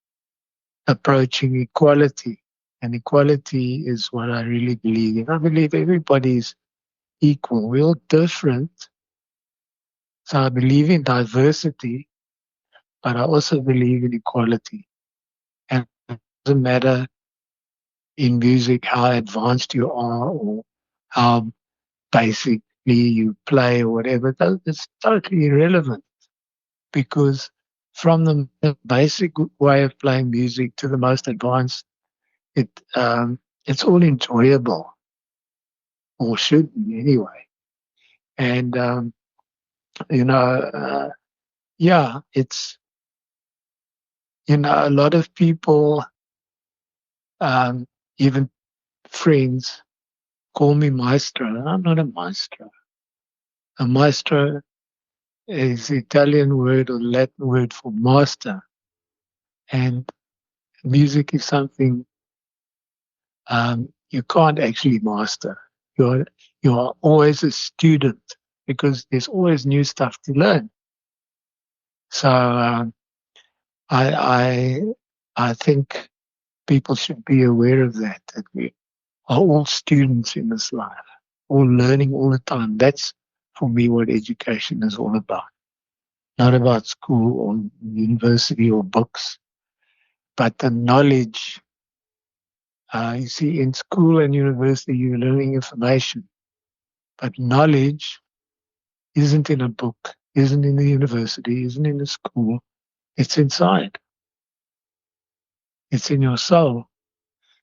Speaker 2: approaching equality. And equality is what I really believe in. I believe everybody's equal. We're all different. So I believe in diversity, but I also believe in equality. And it doesn't matter in music how advanced you are, or how basically you play or whatever. It's totally irrelevant, because from the basic way of playing music to the most advanced, it it's all enjoyable, or should be anyway. And you know, yeah, it's, a lot of people, even friends, call me maestro. I'm not a maestro. A maestro is the Italian word or Latin word for master, and music is something you can't actually master. You're you are always a student, because there's always new stuff to learn. So I I I think people should be aware of that. That we are all students in this life, all learning all the time. That's, for me, what education is all about. Not about school or university or books, but the knowledge. You see, in school and university, you're learning information, but knowledge isn't in a book, isn't in the university, isn't in the school. It's inside. It's in your soul.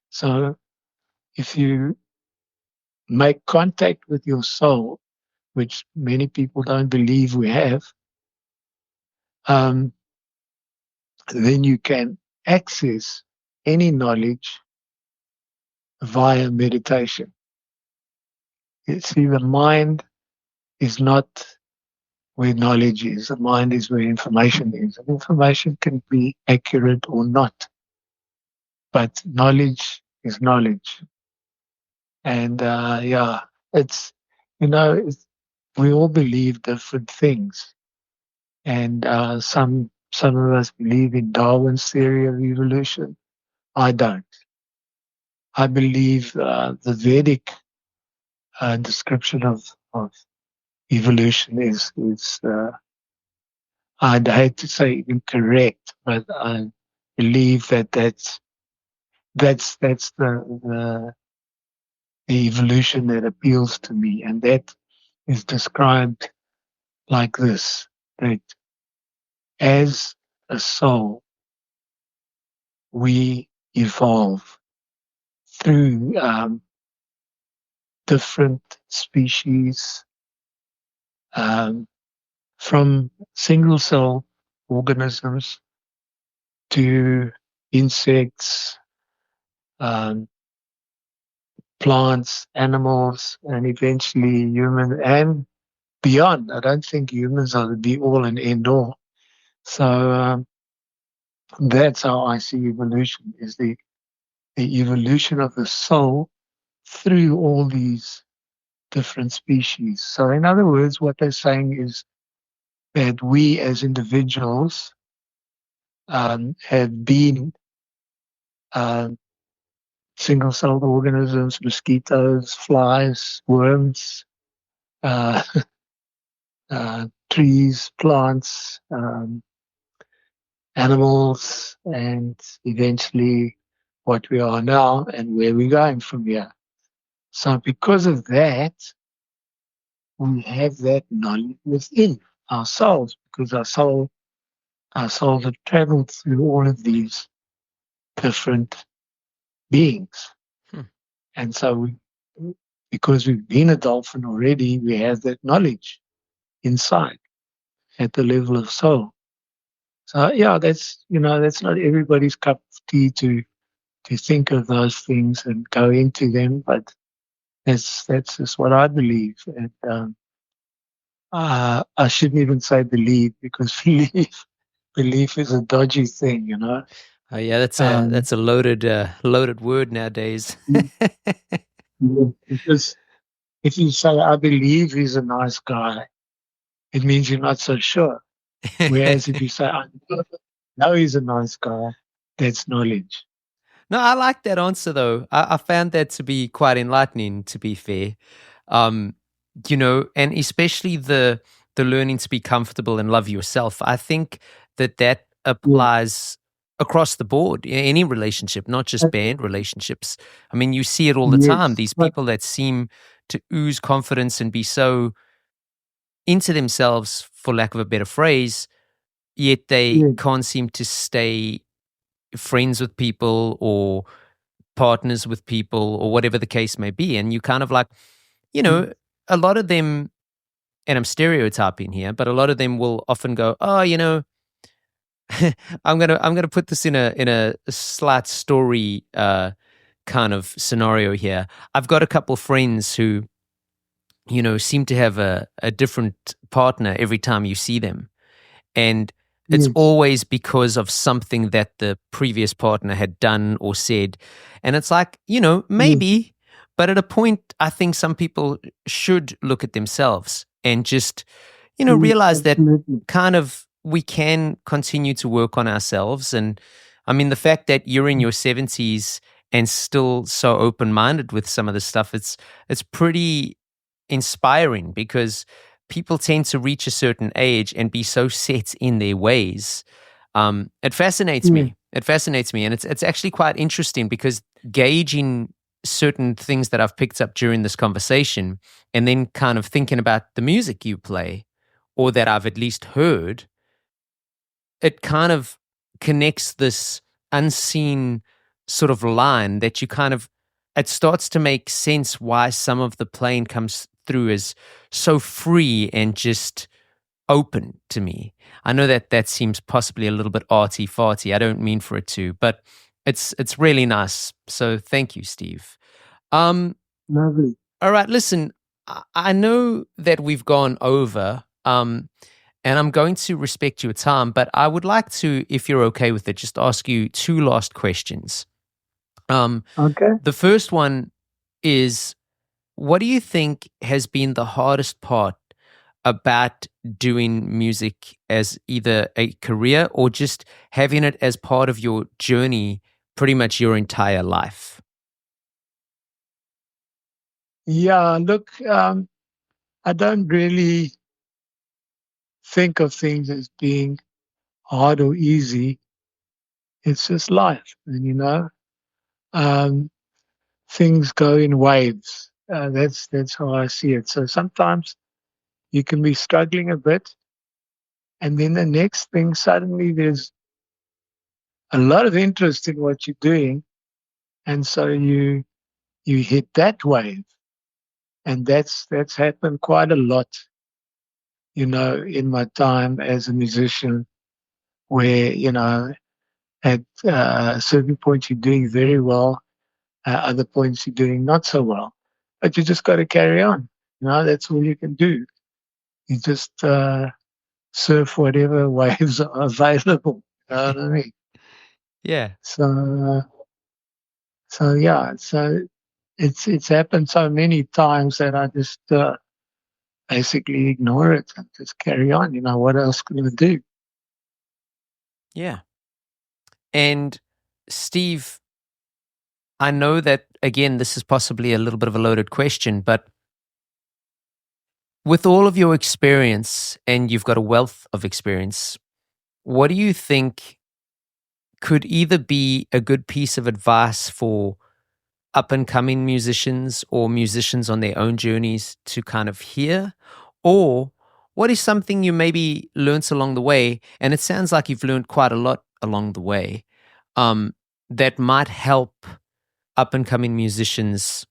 Speaker 2: So if you make contact with your soul, which many people don't believe we have, um, then you can access any knowledge via meditation. You see, the mind is not where knowledge is. The mind is where information is. And information can be accurate or not, but knowledge is knowledge. And yeah, it's, we all believe different things. And some of us believe in Darwin's theory of evolution. I don't. I believe the Vedic description of evolution is I'd hate to say incorrect, but I believe that's the evolution that appeals to me, and that is described like this: that as a soul, we evolve through different species, um, from single cell organisms to insects, um, plants, animals, and eventually human and beyond. I don't think humans are the be all and end all. So that's how I see evolution: is the evolution of the soul through all these different species. So in other words, what they're saying is that we as individuals have been um, single-celled organisms, mosquitoes, flies, worms, uh, trees, plants, animals, and eventually what we are now and where we're going from here. So because of that, we have that knowledge within ourselves, because our souls have traveled through all of these different beings.
Speaker 1: Hmm.
Speaker 2: And so because we've been a dolphin already, we have that knowledge inside at the level of soul. So yeah, that's not everybody's cup of tea to think of those things and go into them, but that's just what I believe. And I shouldn't even say believe, because belief is a dodgy thing.
Speaker 1: Oh yeah,
Speaker 2: Um,
Speaker 1: that's a loaded word nowadays.
Speaker 2: because if you say I believe he's a nice guy, it means you're not so sure. Whereas if you say I know he's a nice guy, that's knowledge.
Speaker 1: No, I like that answer though. I found that to be quite enlightening, to be fair. Um, and especially the learning to be comfortable and love yourself. I think that
Speaker 2: Yeah.
Speaker 1: applies across the board in any relationship, not just band relationships. I mean, you see it all the time.
Speaker 2: Yes.
Speaker 1: These
Speaker 2: But
Speaker 1: people that seem to ooze confidence and be so into themselves, for lack of a better phrase, yet they
Speaker 2: Yes.
Speaker 1: can't seem to stay friends with people or partners with people or whatever the case may be. And you kind of like, you know, a lot of them, and I'm stereotyping here, but a lot of them will often go, oh, you know, I'm gonna put this in a slight story kind of scenario here. I've got a couple friends who, you know, seem to have a different partner every time you see them. And it's
Speaker 2: Yes.
Speaker 1: always because of something that the previous partner had done or said. And it's like, you know,
Speaker 2: Yes.
Speaker 1: maybe, but at a point, I think some people should look at themselves and just, you know,
Speaker 2: Yes.
Speaker 1: realize that
Speaker 2: Absolutely.
Speaker 1: kind of we can continue to work on ourselves. And I mean, the fact that you're in your 70s and still so open-minded with some of this stuff, it's pretty inspiring because people tend to reach a certain age and be so set in their ways. It fascinates
Speaker 2: Yes.
Speaker 1: me. It fascinates me, and it's actually quite interesting because gauging certain things that I've picked up during this conversation, and then kind of thinking about the music you play, or that I've at least heard, it kind of connects this unseen sort of line that you kind of, it starts to make sense why some of the playing comes through as so free and just open to me. I know that that seems possibly a little bit arty farty. I don't mean for it to, but it's really nice. So thank you, Steve. Um,
Speaker 2: Lovely.
Speaker 1: all right, listen, I know that we've gone over. And I'm going to respect your time, but I would like to, if you're okay with it, just ask you two last questions. Um,
Speaker 2: Okay.
Speaker 1: the first one is, what do you think has been the hardest part about doing music as either a career or just having it as part of your journey pretty much your entire life?
Speaker 2: Yeah. Look, I don't really think of things as being hard or easy. It's just life, and um, things go in waves. That's how I see it. So sometimes you can be struggling a bit, and then the next thing suddenly there's a lot of interest in what you're doing, and so you hit that wave, and that's happened quite a lot, in my time as a musician, where at certain points you're doing very well, other points you're doing not so well, but you just got to carry on. That's all you can do. You just surf whatever waves are available. You know what I mean?
Speaker 1: Yeah.
Speaker 2: So, so yeah, so it's happened so many times that I just basically ignore it and just carry on. What else can I do?
Speaker 1: Yeah. And Steve, I know that, again, this is possibly a little bit of a loaded question, but with all of your experience, and you've got a wealth of experience, what do you think could either be a good piece of advice for up and coming musicians or musicians on their own journeys to kind of hear? Or what is something you maybe learnt along the way? And it sounds like you've learned quite a lot along the way, um, that might help up and coming musicians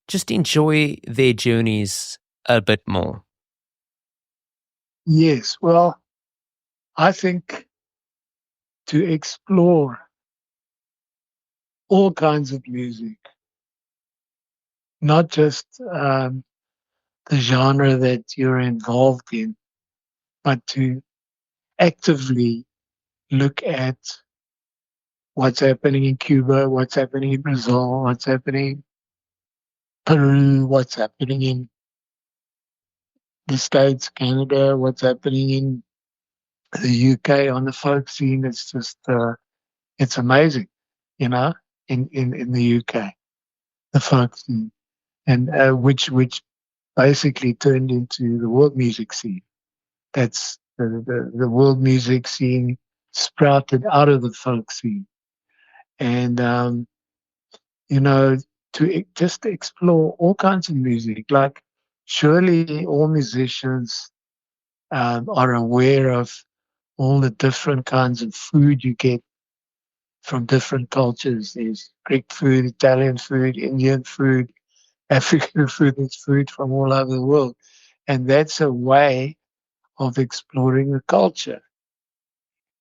Speaker 1: just enjoy their journeys a bit more.
Speaker 2: Yes, well, I think to explore all kinds of music, not just the genre that you're involved in, but to actively look at what's happening in Cuba, what's happening in Brazil, what's happening in Peru, what's happening in the States, Canada, what's happening in the UK on the folk scene. It's just, it's amazing, you know, in the UK, the folk scene, and which basically turned into the world music scene. That's the world music scene sprouted out of the folk scene. And, you know, just explore all kinds of music. Like, surely all musicians are aware of all the different kinds of food you get from different cultures. There's Greek food, Italian food, Indian food, African food. There's food from all over the world. And that's a way of exploring the culture.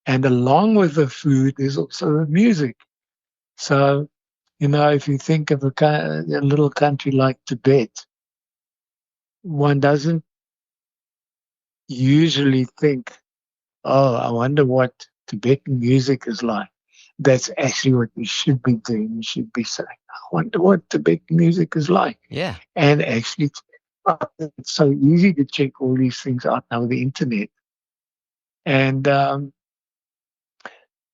Speaker 2: And along with the food, there's also the music. So, if you think of a little country like Tibet, one doesn't usually think, oh, I wonder what Tibetan music is like. That's actually what you should be doing. You should be saying, I wonder what Tibetan music is like.
Speaker 1: Yeah.
Speaker 2: And actually, it's so easy to check all these things out now with the internet. And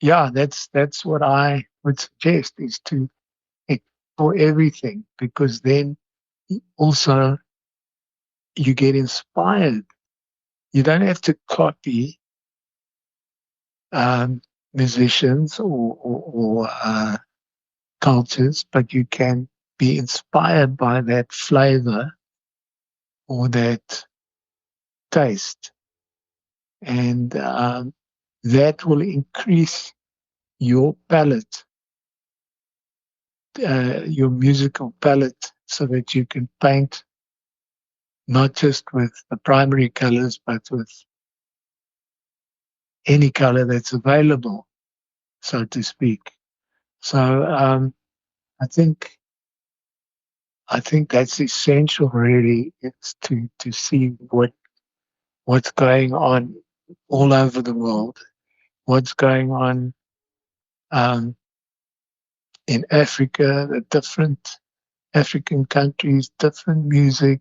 Speaker 2: yeah, that's what I would suggest, is to explore everything, because then also you get inspired. You don't have to copy um, musicians or cultures, but you can be inspired by that flavor or that taste, and that will increase your palette, your musical palette, so that you can paint not just with the primary colors, but with any color that's available, so to speak. So I think I think that's essential. Really, is to see what's going on all over the world, what's going on um, in Africa, the different African countries, different music.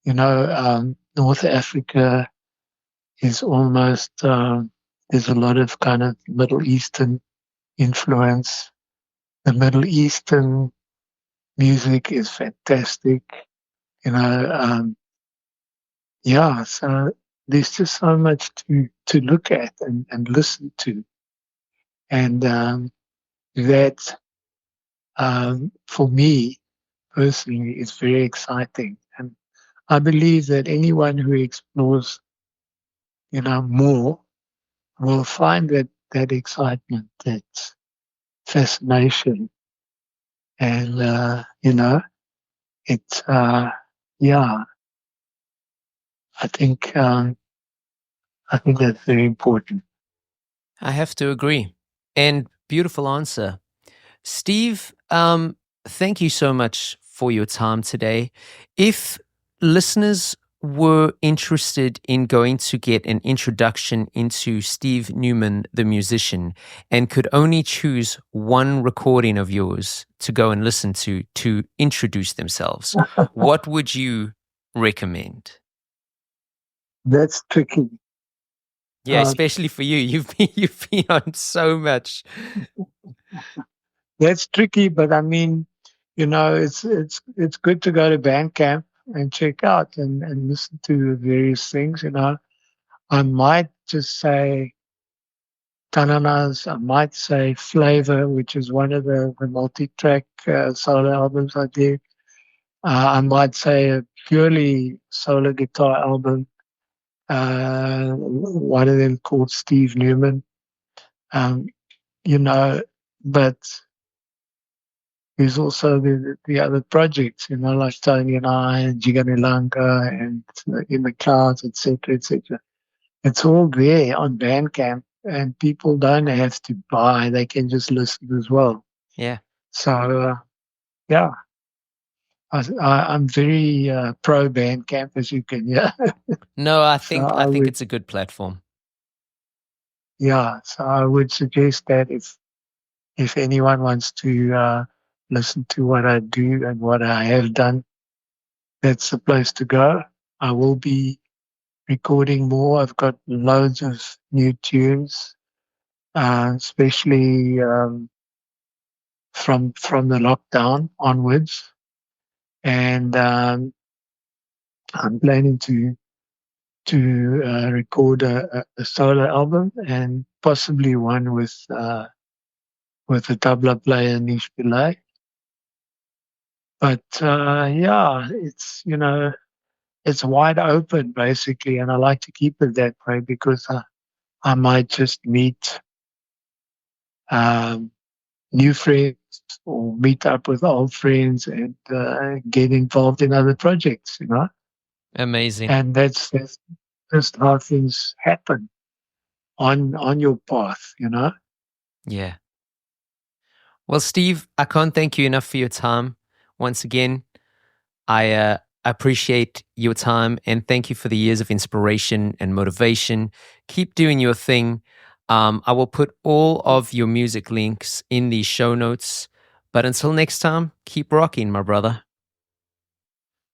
Speaker 2: North Africa is almost there's a lot of kind of Middle Eastern influence. The Middle Eastern music is fantastic. You know, yeah. So there's just so much to look at and listen to, and that for me personally is very exciting. And I believe that anyone who explores, more, will find that excitement, that fascination, and it's yeah. I think I think that's very important.
Speaker 1: I have to agree. And beautiful answer. Steve, thank you so much for your time today. If listeners were interested in going to get an introduction into Steve Newman, the musician, and could only choose one recording of yours to go and listen to introduce themselves, what would you recommend?
Speaker 2: That's tricky.
Speaker 1: Yeah,
Speaker 2: Uh,
Speaker 1: especially for you. You've been on so much.
Speaker 2: that's tricky, but I mean, it's good to go to Bandcamp and check out and listen to various things. I might just say Tananas. I might say Flavor, which is one of the multi-track solo albums I did. I might say a purely solo guitar album. One of them called Steve Newman. Um, you know, but there's also the other projects, like Tony and I, and Jiganilanga, and In the Clouds, etc., etc. It's all there on Bandcamp, and people don't have to buy; they can just listen as well.
Speaker 1: Yeah.
Speaker 2: So, yeah, I'm very pro Bandcamp, as you can hear.
Speaker 1: No, I
Speaker 2: So
Speaker 1: think
Speaker 2: I
Speaker 1: I think
Speaker 2: would,
Speaker 1: it's a good platform.
Speaker 2: yeah, so I would suggest that if anyone wants to listen to what I do and what I have done, that's the place to go. I will be recording more. I've got loads of new tunes, especially from the lockdown onwards, and I'm planning to record a solo album, and possibly one with a tabla player, Nish Pillai. But yeah, it's wide open basically, and I like to keep it that way because I might just meet um, new friends or meet up with old friends and get involved in other projects,
Speaker 1: Amazing.
Speaker 2: and that's just how things happen on your path.
Speaker 1: Yeah. Well, Steve, I can't thank you enough for your time. Once again, I appreciate your time and thank you for the years of inspiration and motivation. Keep doing your thing. I will put all of your music links in the show notes. But until next time, keep rocking, my brother.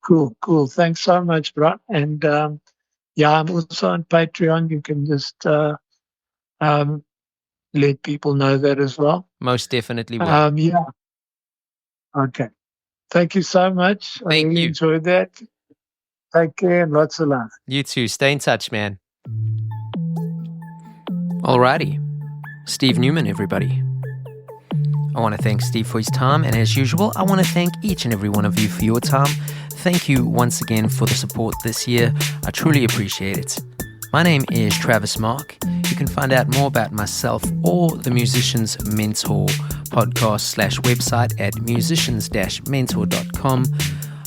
Speaker 2: Cool. Thanks so much, bro. And yeah, I'm also on Patreon. You can just um, let people know that as well.
Speaker 1: Most definitely will.
Speaker 2: Yeah. Okay. Thank you so much. I
Speaker 1: Thank
Speaker 2: really
Speaker 1: you.
Speaker 2: enjoyed that. Take care and lots of love.
Speaker 1: You too. Stay in touch, man. Alrighty. Steve Newman, everybody. I want to thank Steve for his time, and as usual, I want to thank each and every one of you for your time. Thank you once again for the support this year. I truly appreciate it. My name is Travis Mark. You can find out more about myself or the Musicians Mentor podcast / website at musicians-mentor.com.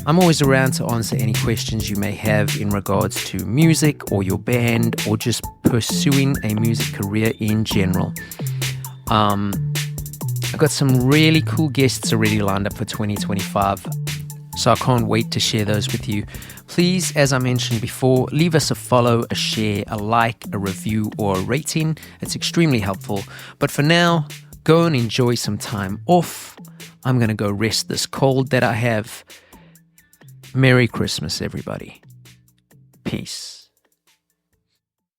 Speaker 1: I'm always around to answer any questions you may have in regards to music or your band or just pursuing a music career in general. I've got some really cool guests already lined up for 2025, so I can't wait to share those with you. Please, as I mentioned before, leave us a follow, a share, a like, a review, or a rating. It's extremely helpful. But for now, go and enjoy some time off. I'm going to go rest this cold that I have. Merry Christmas, everybody. Peace.